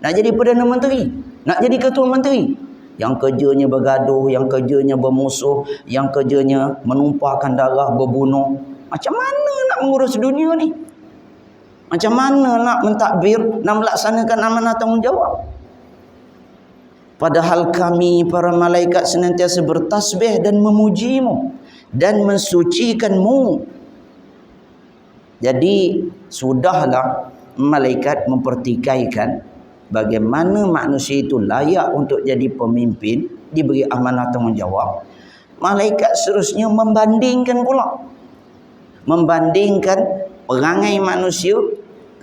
nak jadi Perdana Menteri, nak jadi ketua menteri, yang kerjanya bergaduh, yang kerjanya bermusuh, yang kerjanya menumpahkan darah, berbunuh? Macam mana nak mengurus dunia ni? Macam mana nak mentadbir, nak melaksanakan amanah tanggungjawab? Padahal kami para malaikat senantiasa bertasbih dan memujimu dan mensucikanmu. Jadi sudahlah malaikat mempertikaikan bagaimana manusia itu layak untuk jadi pemimpin, diberi amanah tanggungjawab. Malaikat seterusnya membandingkan pula. Membandingkan perangai manusia,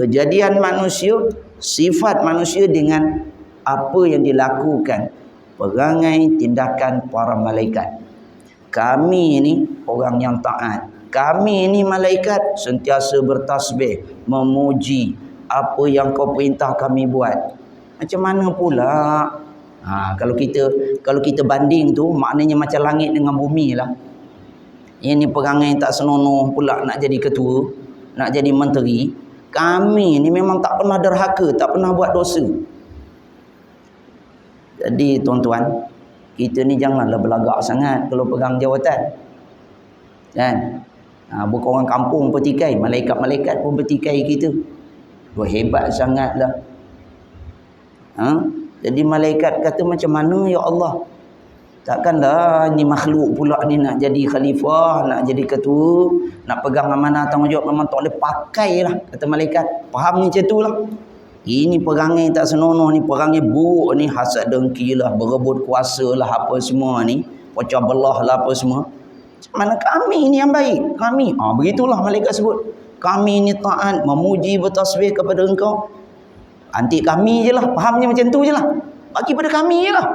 kejadian manusia, sifat manusia dengan apa yang dilakukan, perangai, tindakan para malaikat. Kami ini orang yang taat. Kami ini malaikat sentiasa bertasbih, memuji apa yang kau perintah kami buat. Macam mana pula? Kalau kita banding tu, maknanya macam langit dengan bumi lah. Ini perangai tak senonoh pula nak jadi ketua, nak jadi menteri. Kami ni memang tak pernah derhaka, tak pernah buat dosa. Jadi tuan-tuan, kita ni janganlah berlagak sangat kalau pegang jawatan. Kan? Bukan orang kampung bertikai, malaikat-malaikat pun bertikai kita. Wah, hebat sangatlah. Jadi malaikat kata, macam mana ya Allah? Takkanlah ni makhluk pula ni nak jadi khalifah, nak jadi ketua, nak pegang amanah tanggungjawab, memang tak boleh pakai lah, kata malaikat. Faham ni macam tu lah. Ini perangai tak senonoh ni, perangai buruk ni, hasad dengki lah, berebut kuasa lah, apa semua ni, pecah belah lah apa semua. Macam mana kami ni yang baik? Kami, begitulah malaikat sebut. Kami ni taat, memuji, bertasbih kepada engkau. Antik kami je lah, fahamnya macam tu je lah. Bagi pada kami je lah.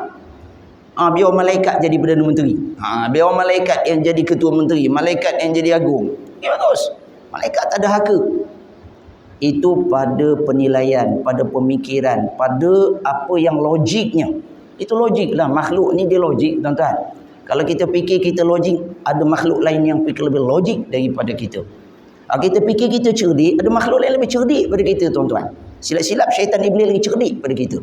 Biar malaikat jadi Perdana Menteri. Biar malaikat yang jadi Ketua Menteri, malaikat yang jadi agung. Bagus. Malaikat tak ada haka. Itu pada penilaian, pada pemikiran, pada apa yang logiknya. Itu logik lah. Makhluk ni dia logik, tuan-tuan. Kalau kita fikir kita logik, ada makhluk lain yang fikir lebih logik daripada kita. Kita fikir kita cerdik, ada makhluk lain lebih cerdik daripada kita, tuan-tuan. Silap-silap syaitan iblis lagi cerdik daripada kita.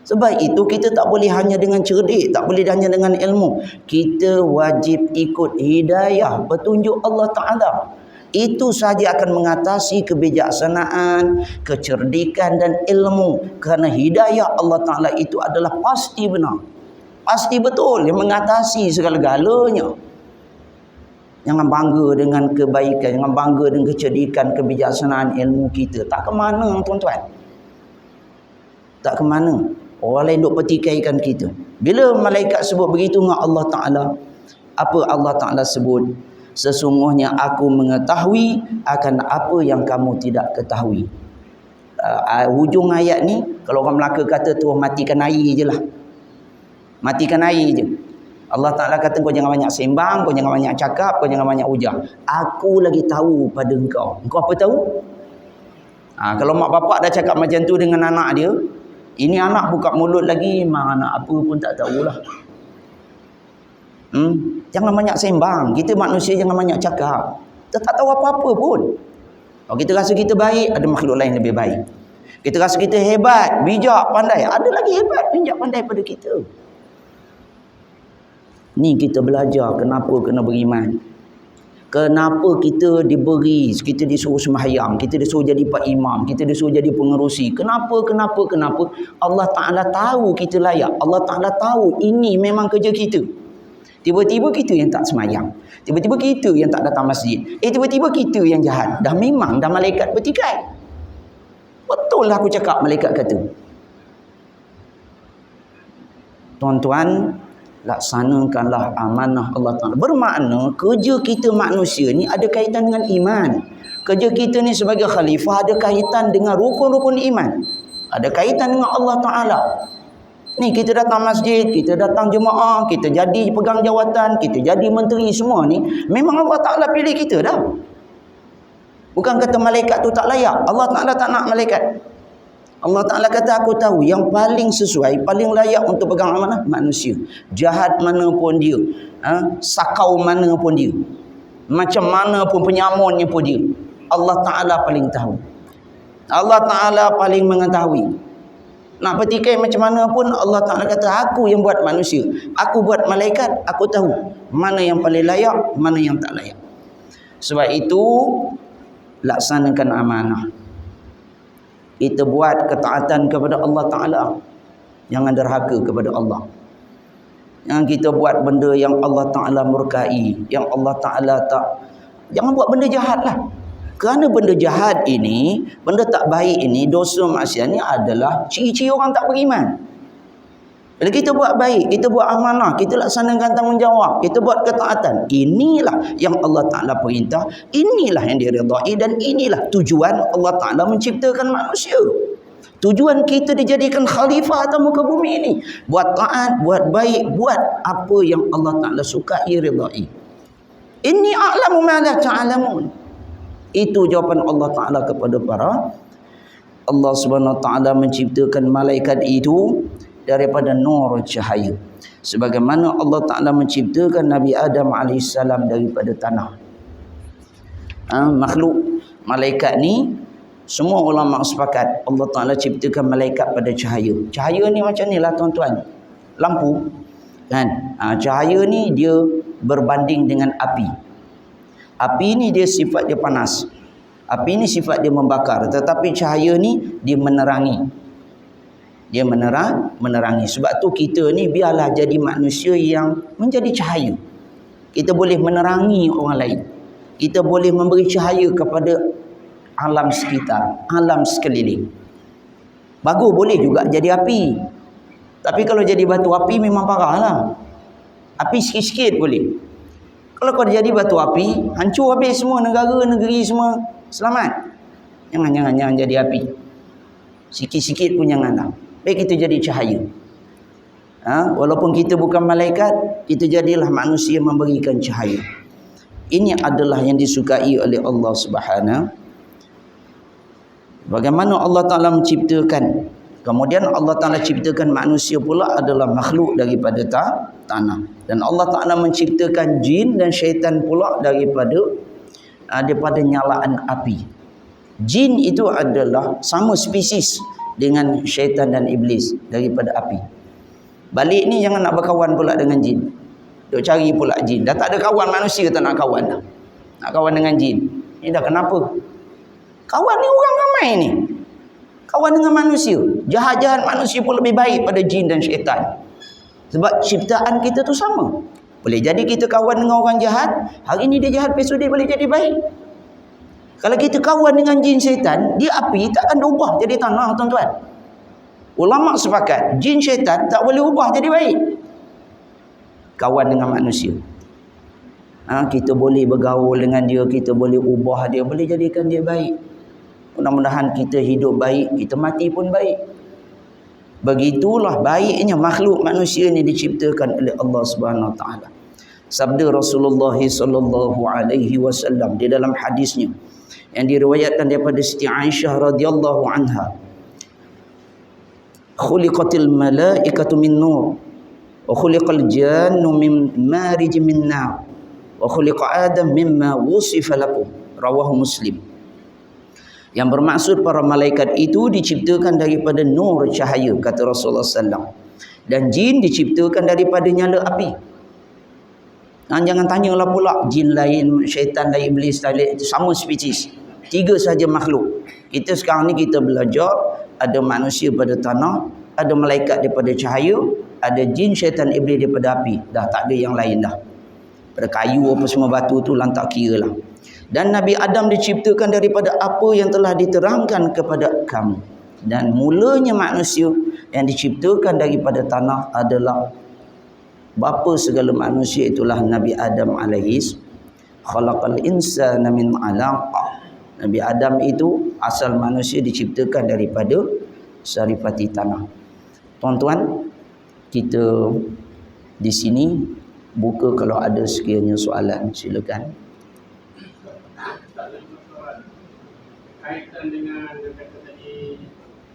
Sebab itu kita tak boleh hanya dengan cerdik, tak boleh hanya dengan ilmu. Kita wajib ikut hidayah, petunjuk Allah Ta'ala. Itu sahaja akan mengatasi kebijaksanaan, kecerdikan dan ilmu. Kerana hidayah Allah Ta'ala itu adalah pasti benar. Pasti betul, yang mengatasi segala-galanya. Jangan bangga dengan kebaikan, jangan bangga dengan kecerdikan, kebijaksanaan ilmu kita. Tak ke mana, tuan-tuan. Tak ke mana. Orang lain duk pertikaikan kita. Bila malaikat sebut begitu dengan Allah Ta'ala, apa Allah Ta'ala sebut? Sesungguhnya aku mengetahui akan apa yang kamu tidak ketahui. Hujung ayat ni, kalau orang Melaka kata tu, matikan air je lah. Matikan air je. Allah Ta'ala kata, kau jangan banyak sembang, kau jangan banyak cakap, kau jangan banyak ujar. Aku lagi tahu pada engkau. Engkau apa tahu? Kalau mak bapak dah cakap macam tu dengan anak dia, ini anak buka mulut lagi, memang anak apa pun tak tahulah. Jangan banyak sembang. Kita manusia jangan banyak cakap. Kita tak tahu apa-apa pun. Kalau kita rasa kita baik, ada makhluk lain lebih baik. Kita rasa kita hebat, bijak, pandai, ada lagi hebat, bijak, pandai pada kita. Ni kita belajar kenapa kena beriman. Kenapa kita diberi, kita disuruh sembahyang, kita disuruh jadi pak imam, kita disuruh jadi pengerusi. Kenapa? Allah Ta'ala tahu kita layak. Allah Ta'ala tahu ini memang kerja kita. Tiba-tiba kita yang tak sembahyang. Tiba-tiba kita yang tak datang masjid. Tiba-tiba kita yang jahat. Dah memang, dah malaikat bertikai. Betul lah aku cakap, malaikat kata. Tuan-tuan, laksanakanlah amanah Allah Ta'ala. Bermakna kerja kita manusia ni ada kaitan dengan iman. Kerja kita ni sebagai khalifah ada kaitan dengan rukun-rukun iman. Ada kaitan dengan Allah Ta'ala. Ni kita datang masjid, kita datang jemaah, kita jadi pegang jawatan, kita jadi menteri, semua ni memang Allah Ta'ala pilih kita dah. Bukan kata malaikat tu tak layak. Allah Ta'ala tak nak malaikat. Allah Ta'ala kata, aku tahu yang paling sesuai, paling layak untuk pegang amanah manusia. Jahat mana pun dia, sakau mana pun dia, macam mana pun penyamunnya pun dia, Allah Ta'ala paling tahu. Allah Ta'ala paling mengetahui. Nak petikai macam mana pun, Allah Ta'ala kata, aku yang buat manusia, aku buat malaikat, aku tahu mana yang paling layak, mana yang tak layak. Sebab itu laksanakan amanah. Kita buat ketaatan kepada Allah Ta'ala. Jangan derhaka kepada Allah. Jangan kita buat benda yang Allah Ta'ala murkai, yang Allah Ta'ala tak. Jangan buat benda jahat lah. Kerana benda jahat ini, benda tak baik ini, dosa maksiat ini adalah ciri-ciri orang tak beriman. Bila kita buat baik, kita buat amanah, kita laksanakan tanggungjawab, kita buat ketaatan, inilah yang Allah Ta'ala perintah, inilah yang diridai, dan inilah tujuan Allah Ta'ala menciptakan manusia. Tujuan kita dijadikan khalifah atas muka bumi ini. Buat taat, buat baik, buat apa yang Allah Ta'ala sukai, ridai. Inni a'lamu ma la ta'lamun. Itu jawapan Allah Ta'ala kepada para. Allah Subhanahu Wa Ta'ala menciptakan malaikat itu daripada nur cahaya, sebagaimana Allah Ta'ala menciptakan Nabi Adam AS daripada tanah. Makhluk malaikat ni semua ulama sepakat Allah Ta'ala ciptakan malaikat pada cahaya. Cahaya ni macam ni lah tuan-tuan, lampu kan. Cahaya ni dia berbanding dengan api. Api ni dia sifat dia panas, api ni sifat dia membakar, tetapi cahaya ni dia menerangi. Dia menerangi. Sebab tu kita ni biarlah jadi manusia yang menjadi cahaya. Kita boleh menerangi orang lain. Kita boleh memberi cahaya kepada alam sekitar, alam sekeliling. Bagus boleh juga jadi api. Tapi kalau jadi batu api memang parah lah. Api sikit-sikit boleh. Kalau kau jadi batu api, hancur habis semua negara, negeri semua selamat. Jangan jadi api. Sikit-sikit pun jangan lah. Baik kita jadi cahaya. Walaupun kita bukan malaikat, kita jadilah manusia memberikan cahaya. Ini adalah yang disukai oleh Allah Subhanahu. Bagaimana Allah Ta'ala menciptakan. Kemudian Allah Ta'ala ciptakan manusia pula adalah makhluk daripada tanah. Dan Allah Ta'ala menciptakan jin dan syaitan pula daripada nyalaan api. Jin itu adalah sama spesies dengan syaitan dan iblis daripada api. Balik ni jangan nak berkawan pula dengan jin. Duk cari pula jin. Dah tak ada kawan manusia, tak nak kawan dah. Nak kawan dengan jin. Ni dah kenapa? Kawan ni orang ramai ni. Kawan dengan manusia. Jahat-jahat manusia pun lebih baik pada jin dan syaitan. Sebab ciptaan kita tu sama. Boleh jadi kita kawan dengan orang jahat, hari ni dia jahat, besok dia boleh jadi baik. Kalau kita kawan dengan jin syaitan, dia api tak akan berubah jadi tanah, tuan-tuan. Ulama sepakat, jin syaitan tak boleh ubah jadi baik. Kawan dengan manusia. Kita boleh bergaul dengan dia, kita boleh ubah dia, boleh jadikan dia baik. Mudah-mudahan kita hidup baik, kita mati pun baik. Begitulah baiknya makhluk manusia ni diciptakan oleh Allah Subhanahu Wa Ta'ala. Sabda Rasulullah sallallahu alaihi wasallam di dalam hadisnya yang diriwayatkan daripada Siti Aisyah radhiyallahu anha, khuliqatil malaikatu min nur wa khuliqal jannu min marij min nar wa khuliqa adam mimma wusifa lakum, rawahu Muslim. Yang bermaksud para malaikat itu diciptakan daripada nur cahaya, kata Rasulullah SAW. Dan jin diciptakan daripada nyala api. Jangan tanyalah pula jin lain, syaitan lain, iblis lain, sama spesies. 3 saja makhluk. Kita sekarang ni kita belajar ada manusia pada tanah, ada malaikat daripada cahaya, ada jin, syaitan, iblis daripada api. Dah tak ada yang lain dah. Pada kayu apa semua batu tu lantak kira lah. Dan Nabi Adam diciptakan daripada apa yang telah diterangkan kepada kamu. Dan mulanya manusia yang diciptakan daripada tanah adalah bapa segala manusia itulah Nabi Adam alaihis. Khalaqal insana min 'alaq. Nabi Adam itu asal manusia diciptakan daripada saripati tanah. Tuan-tuan, kita di sini buka kalau ada sekiranya soalan, silakan. Kaitan dengan kata tadi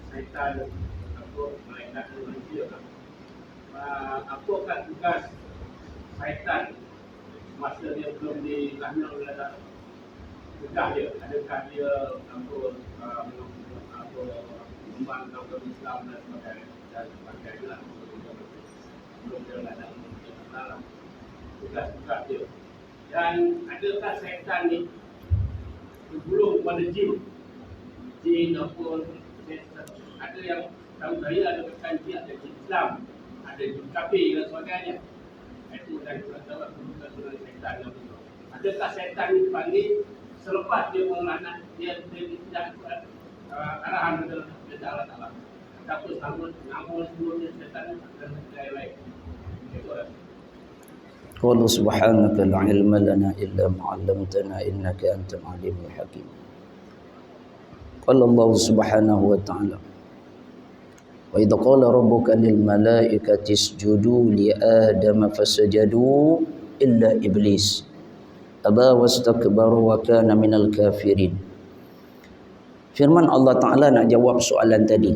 syaitan apa malaikat manusia, apakah tugas syaitan masa dia belum dilahirkan oleh Allah? Tugas dia, adakah dia memang dalam Islam dan sebagainya lah, belum dia lahir dalam tugas-tugas dia. Dan adakah syaitan ni bergulung kepada jin ataupun ada yang tahu saya ada bukan jin, ada jin Islam, ada jin kafir dan sebagainya. Itu dari surah syaitan yang itu. Adakah syaitan ini dipanggil selepas dia melaknat dia tidak arahan dari Allah Taala? Ataupun namun sebelumnya syaitan dan lain-lain. Itu adalah Qul subhanaka la ilma lana illa ma 'allamtana innaka antal alimul hakim. Qala Allah subhanahu wa ta'ala, wa idh qala rabbuka lil malaikati isjudu li adama fasajadu illa iblis aba wastakbara wa kana minal kafirin. Firman Allah Ta'ala nak jawab soalan tadi.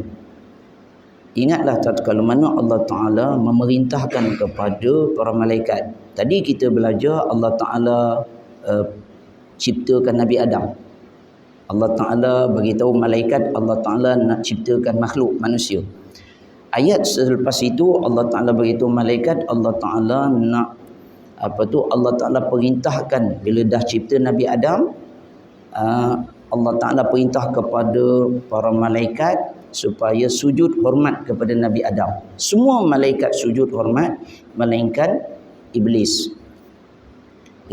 Ingatlah tatkala mana Allah Ta'ala memerintahkan kepada para malaikat. Tadi kita belajar Allah Ta'ala ciptakan Nabi Adam. Allah Ta'ala beritahu malaikat Allah Ta'ala nak ciptakan makhluk manusia. Ayat selepas itu Allah Ta'ala beritahu malaikat Allah Ta'ala nak Allah Ta'ala perintahkan bila dah cipta Nabi Adam, Allah Ta'ala perintah kepada para malaikat supaya sujud hormat kepada Nabi Adam. Semua malaikat sujud hormat melainkan Iblis.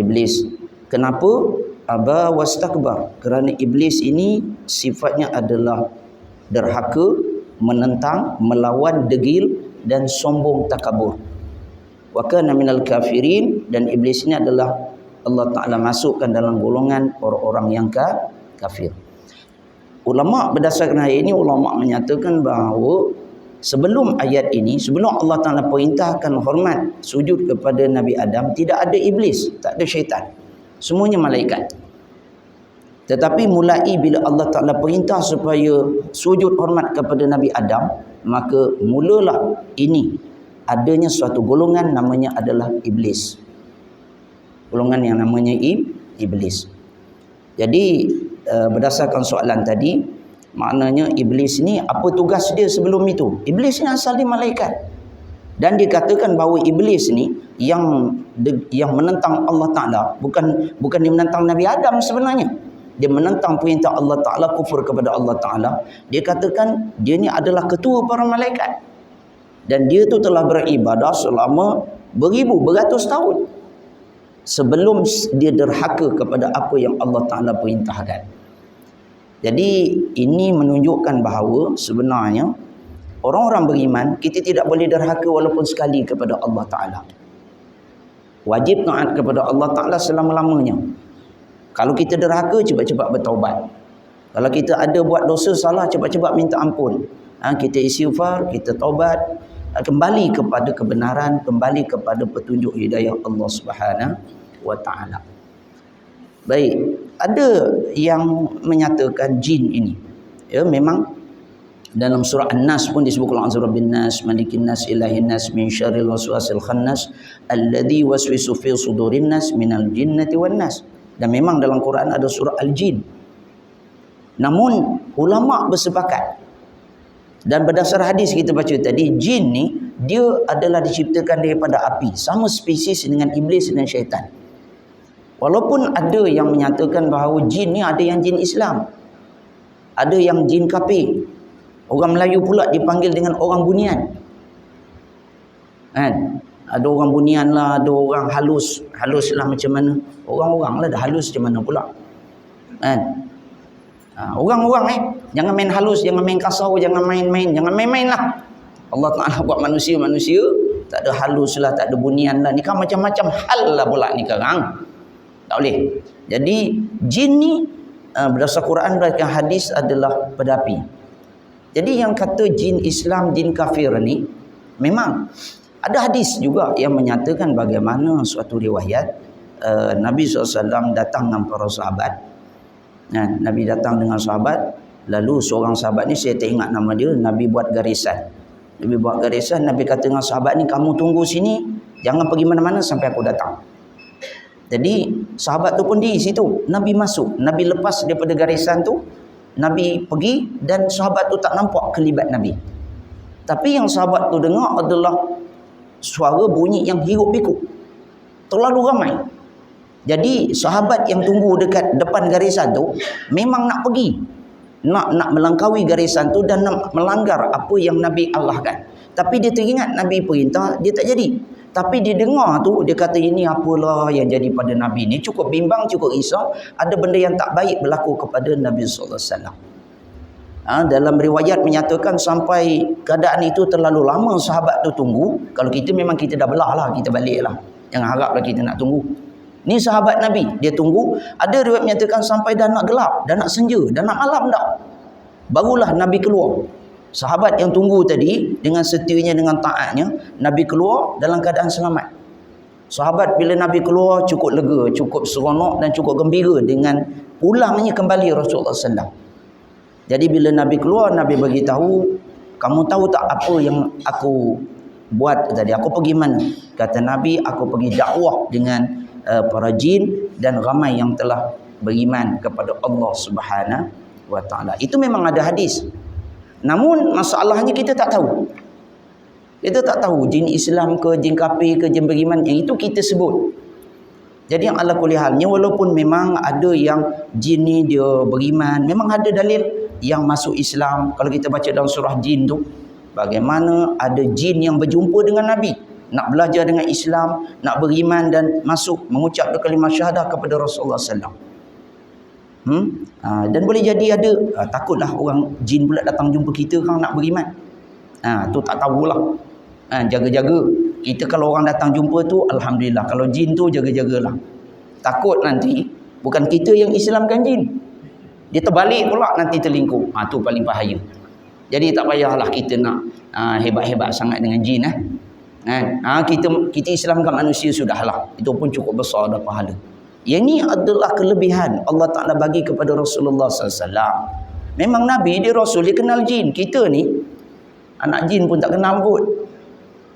Iblis. Kenapa? Aba wastakbar. Kerana Iblis ini sifatnya adalah derhaka, menentang, melawan, degil dan sombong takabur. Wa kana minal kafirin, dan Iblis ini adalah Allah Ta'ala masukkan dalam golongan orang-orang yang kafir. Ulama berdasarkan ayat ini, ulama menyatakan bahawa sebelum ayat ini, sebelum Allah Ta'ala perintahkan hormat sujud kepada Nabi Adam, tidak ada iblis, tak ada syaitan. Semuanya malaikat. Tetapi mulai bila Allah Ta'ala perintah supaya sujud hormat kepada Nabi Adam, maka mulalah ini adanya suatu golongan namanya adalah iblis. Golongan yang namanya iblis. Jadi berdasarkan soalan tadi, maknanya iblis ni apa tugas dia sebelum itu? Iblis ni asal dia malaikat. Dan dikatakan bahawa iblis ni yang menentang Allah Ta'ala, bukan dia menentang Nabi Adam sebenarnya. Dia menentang perintah Allah Ta'ala, kufur kepada Allah Ta'ala. Dia katakan dia ni adalah ketua para malaikat. Dan dia tu telah beribadah selama beratus tahun sebelum dia derhaka kepada apa yang Allah Ta'ala perintahkan. Jadi ini menunjukkan bahawa sebenarnya orang-orang beriman, kita tidak boleh derhaka walaupun sekali kepada Allah Ta'ala. Wajib taat kepada Allah Ta'ala selama-lamanya. Kalau kita derhaka, cepat-cepat bertaubat. Kalau kita ada buat dosa salah, cepat-cepat minta ampun. Kita istighfar, kita taubat, kembali kepada kebenaran, kembali kepada petunjuk hidayah Allah Subhanahu wa Ta'ala. Baik, ada yang menyatakan jin ini, ya, memang dalam surah An-Nas pun disebut Qul a'udzu birabbin nas, malikin nas, ilahin nas, min syarril waswasil khannas, alladzi waswisu fi sudurin nas minal jinnati wan nas. Dan memang dalam Quran ada surah Al-Jin. Namun ulama bersepakat, dan berdasar hadis kita baca tadi, jin ni dia adalah diciptakan daripada api, sama spesies dengan iblis dan syaitan. Walaupun ada yang menyatakan bahawa jin ni ada yang jin Islam, ada yang jin kafir. Orang Melayu pula dipanggil dengan orang bunian. Kan? Ada orang bunian lah, ada orang halus. Halus lah macam mana? Orang-orang lah dah halus macam mana pula? Kan? Orang-orang jangan main halus, jangan main kasar, jangan main-main lah. Allah Ta'ala buat manusia tak ada halus lah, tak ada bunian lah. Ni kan macam-macam hal lah pula ni sekarang. Tak boleh. Jadi jin ni berdasar Quran dan hadis adalah pedapi. Jadi yang kata jin Islam, jin kafir ni, memang ada hadis juga yang menyatakan bagaimana suatu riwayat Nabi SAW datang dengan para sahabat. Nabi datang dengan sahabat, lalu seorang sahabat ni saya tak ingat nama dia, Nabi buat garisan. Nabi kata dengan sahabat ni, kamu tunggu sini, jangan pergi mana-mana sampai aku datang. Jadi sahabat tu pun di situ. Nabi masuk, Nabi lepas daripada garisan tu, Nabi pergi dan sahabat tu tak nampak kelibat Nabi. Tapi yang sahabat tu dengar adalah suara bunyi yang hiruk pikuk. Terlalu ramai. Jadi sahabat yang tunggu dekat depan garisan tu memang nak pergi, nak melangkaui garisan tu dan nak melanggar apa yang Nabi Allahkan. Tapi dia teringat Nabi perintah, dia tak jadi. Tapi dia dengar tu, dia kata ini apalah yang jadi pada Nabi ni. Cukup bimbang, cukup risau. Ada benda yang tak baik berlaku kepada Nabi SAW. Dalam riwayat menyatakan sampai keadaan itu terlalu lama sahabat tu tunggu. Kalau kita memang kita dah belah lah, kita balik lah. Jangan haraplah kita nak tunggu. Ni sahabat Nabi, dia tunggu. Ada riwayat menyatakan sampai dah nak gelap, dah nak senja, dah nak malam dah. Barulah Nabi keluar. Sahabat yang tunggu tadi dengan setianya, dengan taatnya, Nabi keluar dalam keadaan selamat. Sahabat bila Nabi keluar cukup lega, cukup seronok dan cukup gembira dengan pulangnya kembali Rasulullah SAW. Jadi bila Nabi keluar, Nabi bagi tahu, kamu tahu tak apa yang aku buat tadi? Aku pergi mana? Kata Nabi, aku pergi dakwah dengan para jin dan ramai yang telah beriman kepada Allah Subhanahu wa taala. Itu memang ada hadis. Namun masalahnya kita tak tahu. Kita tak tahu jin Islam ke, jin kafir ke, jin beriman, yang itu kita sebut. Jadi yang ala kulli halnya, walaupun memang ada yang jin ni dia beriman, memang ada dalil yang masuk Islam. Kalau kita baca dalam surah jin tu, bagaimana ada jin yang berjumpa dengan Nabi, nak belajar dengan Islam, nak beriman dan masuk mengucap kalimah syahadah kepada Rasulullah SAW. Dan boleh jadi ada takutlah orang jin pula datang jumpa kita kan nak beriman. Tu tak tahulah. Jaga-jaga. Kita kalau orang datang jumpa tu alhamdulillah, kalau jin tu jaga-jagalah. Takut nanti bukan kita yang Islamkan jin, dia terbalik pula nanti terlingkup. Tu paling bahaya. Jadi tak payahlah kita nak hebat-hebat sangat dengan jin. Kita Islamkan manusia sudahlah. Itu pun cukup besar dah pahala. Yang ni adalah kelebihan Allah Ta'ala bagi kepada Rasulullah SAW. Memang Nabi, dia Rasul, dia kenal jin. Kita ni, anak jin pun tak kenal kot.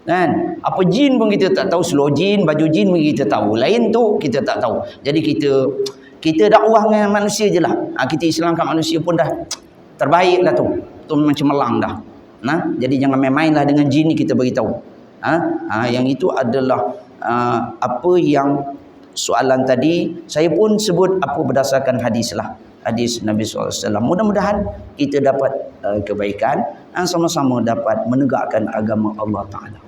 Kan? Apa jin pun kita tak tahu. Slow jin, baju jin pun kita tahu. Lain tu, kita tak tahu. Jadi kita dakwah dengan manusia je lah. Kita Islamkan manusia pun dah terbaik lah tu. Tu memang cemerlang dah. Jadi jangan main-main lah dengan jin ni, kita beritahu. Yang itu adalah apa yang soalan tadi saya pun sebut apa berdasarkan hadis lah, hadis Nabi SAW. Mudah-mudahan kita dapat kebaikan dan sama-sama dapat menegakkan agama Allah Ta'ala.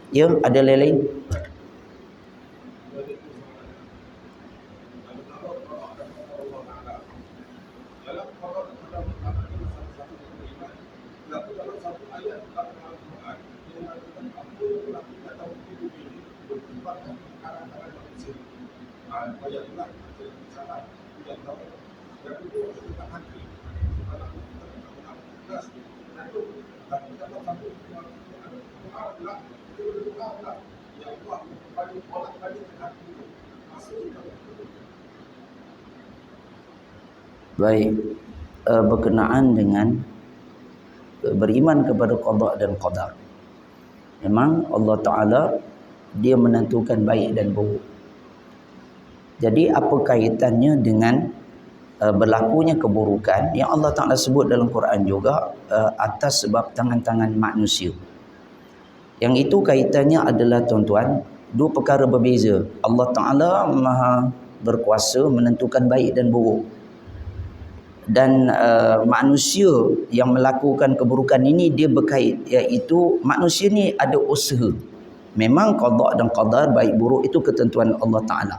Ya, ada lain-lain? Baik, berkenaan dengan beriman kepada qada dan qadar. Memang Allah Ta'ala dia menentukan baik dan buruk. Jadi apa kaitannya dengan berlakunya keburukan yang Allah Ta'ala sebut dalam Quran juga atas sebab tangan-tangan manusia. Yang itu kaitannya adalah tuan-tuan, dua perkara berbeza. Allah Ta'ala maha berkuasa menentukan baik dan buruk. Dan manusia yang melakukan keburukan ini dia berkait, iaitu manusia ni ada usaha. Memang qada dan qadar baik buruk itu ketentuan Allah Ta'ala.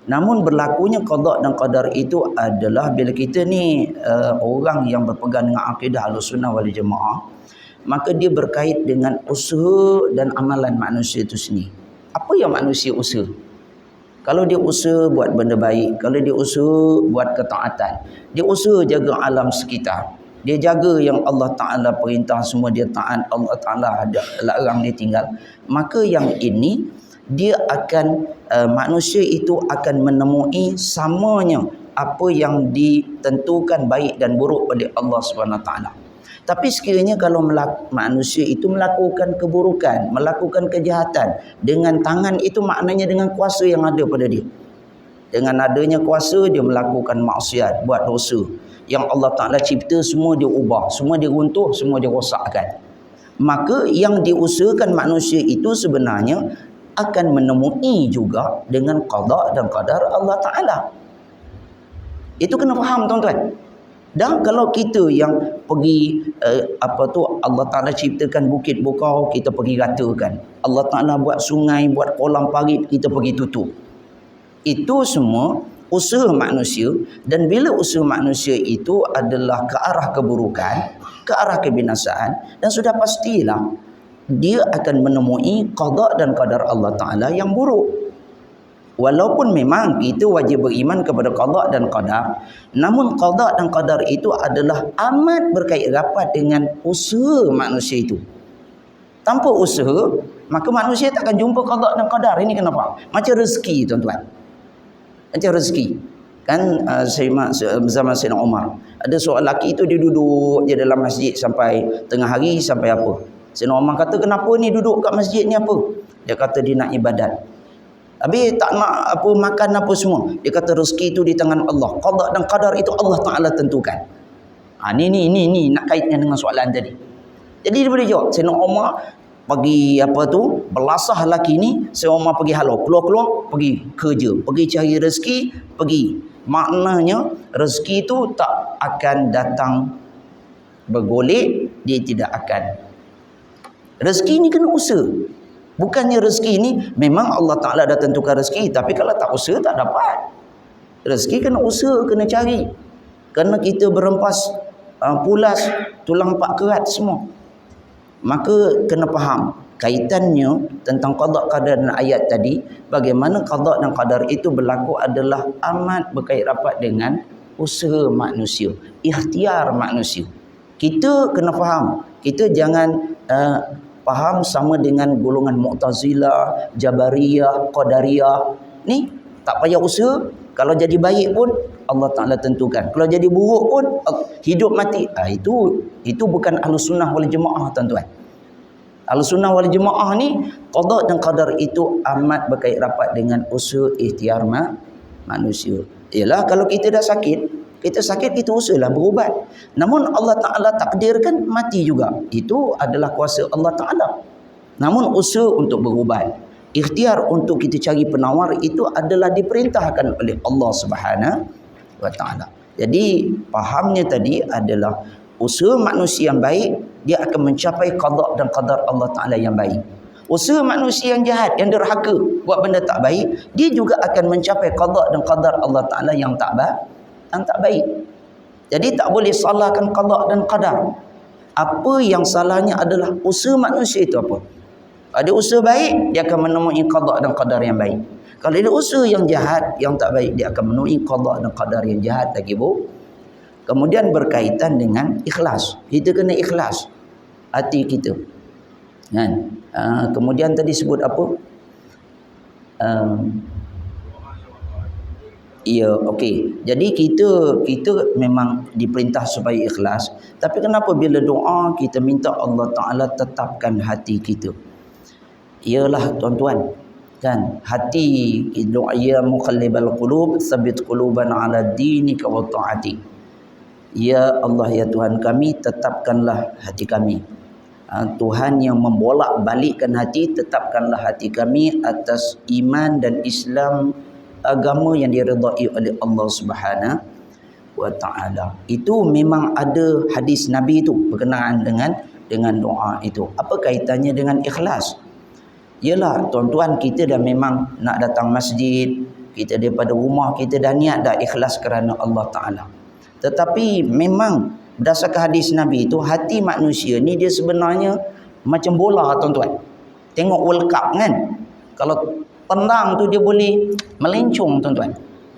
Namun berlakunya qada dan qadar itu adalah bila kita ni orang yang berpegang dengan akidah Ahlussunnah wal Jamaah, maka dia berkait dengan usaha dan amalan manusia itu sendiri. Apa yang manusia usaha? Kalau dia usaha buat benda baik, kalau dia usaha buat ketaatan, dia usaha jaga alam sekitar, dia jaga yang Allah Ta'ala perintah semua dia taat, Allah Ta'ala ada larang dia tinggal, maka yang ini dia akan manusia itu akan menemui samanya apa yang ditentukan baik dan buruk oleh Allah Subhanahu Wa Taala. Tapi sekiranya kalau manusia itu melakukan keburukan, melakukan kejahatan dengan tangan itu, maknanya dengan kuasa yang ada pada dia. Dengan adanya kuasa dia melakukan maksiat, buat dosa. Yang Allah Ta'ala cipta semua dia ubah, semua dia runtuh, semua dia rosakkan. Maka yang diusahakan manusia itu sebenarnya akan menemui juga dengan qada dan qadar Allah Ta'ala. Itu kena faham tuan-tuan. Dan kalau kita yang pergi Allah Ta'ala ciptakan bukit bukau, kita pergi ratakan. Allah Ta'ala buat sungai, buat kolam parit, kita pergi tutup. Itu semua usaha manusia, dan bila usaha manusia itu adalah ke arah keburukan, ke arah kebinasaan, dan sudah pastilah dia akan menemui qada dan qadar Allah Ta'ala yang buruk. Walaupun memang kita wajib beriman kepada qada dan qadar, namun qada dan qadar itu adalah amat berkait rapat dengan usaha manusia itu. Tanpa usaha, maka manusia tak akan jumpa qada dan qadar. Ini kenapa? Macam rezeki tuan-tuan. Macam rezeki. Kan zaman Sayyidina Umar, ada seorang lelaki itu dia duduk je dalam masjid sampai tengah hari, sampai apa? Sayyidina Umar kata, kenapa ni duduk kat masjid ni apa? Dia kata dia nak ibadat. Habis tak nak apa makan apa semua. Dia kata rezeki itu di tangan Allah. Qada dan qadar itu Allah Ta'ala tentukan. Ni nak kaitnya dengan soalan tadi. Jadi dia boleh jawab. Sayyidina Umar pergi belasah lelaki ni. Sayyidina Umar pergi halau, keluar pergi kerja, pergi cari rezeki, pergi. Maknanya rezeki itu tak akan datang bergolek, dia tidak akan. Rezeki ni kena usaha. Bukannya rezeki ni memang Allah Ta'ala dah tentukan rezeki, tapi kalau tak usaha tak dapat. Rezeki kena usaha, kena cari. Kerana kita berempas pulas, tulang pak kerat semua. Maka kena faham kaitannya tentang qada qadar dan ayat tadi, bagaimana qada dan qadar itu berlaku adalah amat berkait rapat dengan usaha manusia, ikhtiar manusia. Kita kena faham, kita jangan faham sama dengan golongan Mu'tazilah, Jabariyah, Qadariyah. Ni tak payah usaha, kalau jadi baik pun Allah Ta'ala tentukan. Kalau jadi buruk pun hidup mati. Itu bukan Ahlussunnah wal Jamaah tuan-tuan. Ahlussunnah wal Jamaah ni qada dan qadar itu amat berkait rapat dengan usaha ikhtiar manusia. Ialah kalau kita dah sakit, kita usahalah berubat. Namun Allah Ta'ala takdirkan mati juga. Itu adalah kuasa Allah Ta'ala. Namun usaha untuk berubat, ikhtiar untuk kita cari penawar, itu adalah diperintahkan oleh Allah Subhanahu Wa Ta'ala. Jadi fahamnya tadi adalah usaha manusia yang baik, dia akan mencapai qada dan qadar Allah Ta'ala yang baik. Usaha manusia yang jahat, yang derhaka, buat benda tak baik, dia juga akan mencapai qada dan qadar Allah Ta'ala yang tak baik. Jadi tak boleh salahkan qada dan qadar. Apa yang salahnya adalah usaha manusia itu apa? Ada usaha baik, dia akan menemui qada dan qadar yang baik. Kalau ada usaha yang jahat, yang tak baik, dia akan menemui qada dan qadar yang jahat lagi, bu. Kemudian berkaitan dengan ikhlas. Kita kena ikhlas hati kita. Kan? Kemudian tadi sebut apa? Ya, okey. Jadi kita memang diperintah supaya ikhlas. Tapi kenapa bila doa kita minta Allah Ta'ala tetapkan hati kita? Iyalah tuan-tuan, kan, hati doa, ya muqallibal qulub tsabbit qulubana ala dinika wa ta'ati. Ya Allah, ya Tuhan kami, tetapkanlah hati kami. Tuhan yang membolak-balikkan hati, tetapkanlah hati kami atas iman dan Islam, agama yang diridai oleh Allah Subhanahu Wa Ta'ala. Itu memang ada hadis Nabi itu berkenaan dengan doa itu. Apa kaitannya dengan ikhlas? Yalah tuan-tuan, kita dah memang nak datang masjid, kita daripada rumah kita dah niat dah ikhlas kerana Allah Ta'ala. Tetapi memang berdasarkan hadis Nabi itu, hati manusia ni dia sebenarnya macam bola tuan-tuan. Tengok World Cup kan, kalau tendang tu dia boleh melencong tuan-tuan.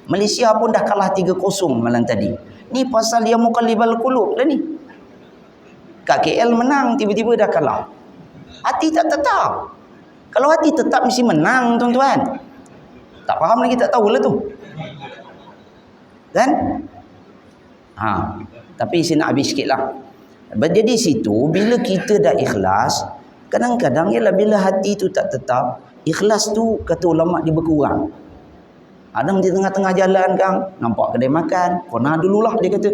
Malaysia pun dah kalah 3-0 malam tadi. Ni pasal dia muqallibal qulub lah ni. Kat KL menang, tiba-tiba dah kalah. Hati tak tetap. Kalau hati tetap mesti menang tuan-tuan. Tak faham lagi, tak tahulah tu. Kan? Tapi saya nak habis sikit lah. Jadi situ, bila kita dah ikhlas, kadang-kadang ialah bila hati tu tak tetap, ikhlas tu kata ulama' dia berkurang. Kadang di tengah-tengah jalan kang, nampak kedai makan, pernah dululah dia kata.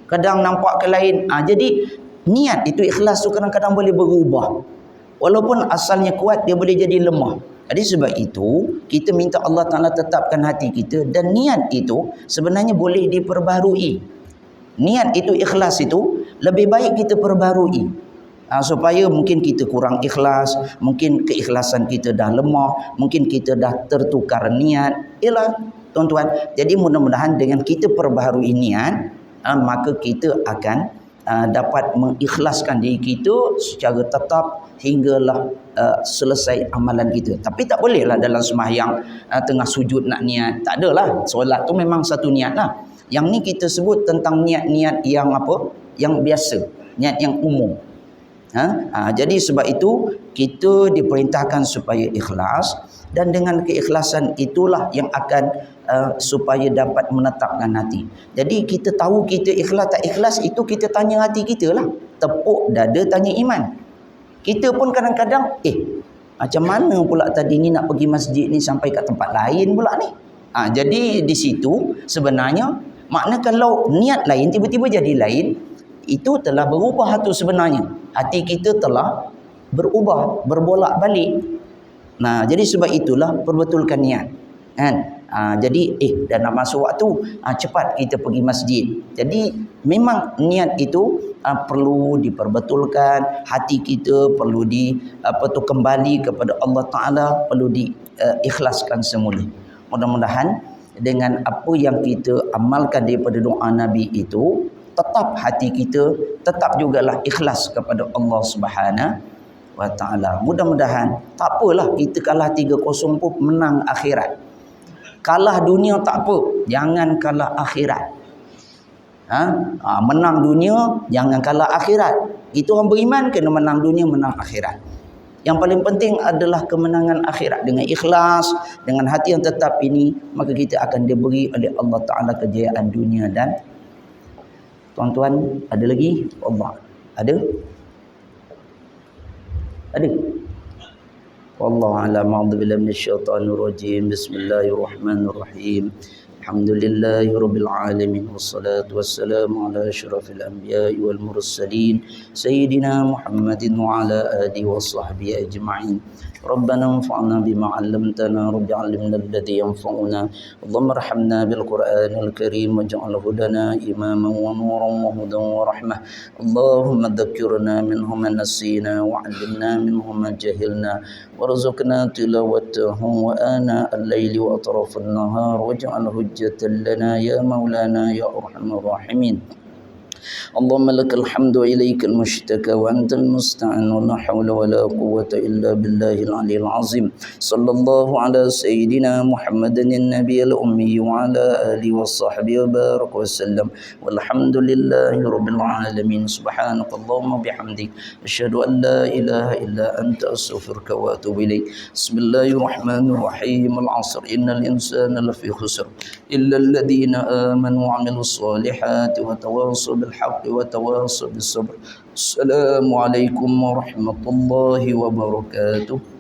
Kadang nampak ke lain. Jadi niat itu ikhlas tu kadang-kadang boleh berubah. Walaupun asalnya kuat, dia boleh jadi lemah. Jadi sebab itu, kita minta Allah Ta'ala tetapkan hati kita, dan niat itu sebenarnya boleh diperbarui. Niat itu, ikhlas itu, lebih baik kita perbarui. Supaya mungkin kita kurang ikhlas, mungkin keikhlasan kita dah lemah, mungkin kita dah tertukar niat. Ialah tuan-tuan, jadi mudah-mudahan dengan kita perbaharui niat, maka kita akan dapat mengikhlaskan diri kita secara tetap hinggalah selesai amalan kita. Tapi tak bolehlah dalam sembahyang tengah sujud nak niat. Tak adalah. Solat tu memang satu niat lah. Yang ni kita sebut tentang niat-niat yang apa? Yang biasa, niat yang umum. Jadi sebab itu kita diperintahkan supaya ikhlas, dan dengan keikhlasan itulah yang akan supaya dapat menetapkan hati. Jadi kita tahu kita ikhlas tak ikhlas, itu kita tanya hati kita lah. Tepuk dada tanya iman. Kita pun kadang-kadang macam mana pula tadi ni nak pergi masjid ni sampai kat tempat lain pula ni. Jadi di situ sebenarnya makna kalau niat lain tiba-tiba jadi lain, itu telah berubah tu sebenarnya. Hati kita telah berubah, berbolak-balik. Jadi sebab itulah perbetulkan niat. Kan? Jadi dah nak masuk waktu, cepat kita pergi masjid. Jadi memang niat itu perlu diperbetulkan, hati kita perlu kembali kepada Allah Ta'ala, perlu diikhlaskan semula. Mudah-mudahan dengan apa yang kita amalkan daripada doa Nabi itu, tetap hati kita, tetap jugalah ikhlas kepada Allah Subhanahu wa Ta'ala. Mudah-mudahan, tak apalah kita kalah 3-0 pun menang akhirat. Kalah dunia tak apa, jangan kalah akhirat. Menang dunia, jangan kalah akhirat. Itu orang beriman kena menang dunia, menang akhirat. Yang paling penting adalah kemenangan akhirat. Dengan ikhlas, dengan hati yang tetap ini, maka kita akan diberi oleh Allah Ta'ala kejayaan dunia dan tuan-tuan. Ada lagi? Allah. Ada? Ada? Wallahu a'lam. A'udzubillahi minasyaitonir rajim. Bismillahirrahmanirrahim. Alhamdulillahi rabbil alamin, wassalatu wassalamu ala asyrafil anbiya'i wal mursalin sayyidina Muhammadin wa ala alihi wa sahbihi ajma'in. Rabbana anfa'na bima 'allamtana, rabbi 'allimna alladhi yanfa'una, Allahumma arhamna bil Qur'anil karim waj'alhu lana imaman wa nuran wa hudan wa rahmah. Allahumma dhakkirna minhu ma nasina wa 'allimna minhu ma jahilna warzuqna tilawatahu wa ana al-laili wa atrafan nahar waj'alhu hujjatan lana ya maulana ya arhamar rahimin. Allahumma lakal hamdu wa ilaikal mushtaka wa antal musta'an wa la hawla wa la quwwata illa billahil aliyil azim. Sallallahu ala sayyidina Muhammadin nabiyil ummi wa ala alihi wa sahbihi wa barak wa sallam. Walhamdulillahi rabbil alamin. Subhanakallahumma bihamdik asyhadu an la ilaha illa anta astaghfiruka wa atubu ilaik. Bismillahirrahmanirrahim. Al-'asr innal insana lafi khusr illa alladhina amanu wa 'amilus solihati wa tawassaw bil haqqi wa tawassaw bis sabr. Assalamualaikum warahmatullahi wabarakatuh.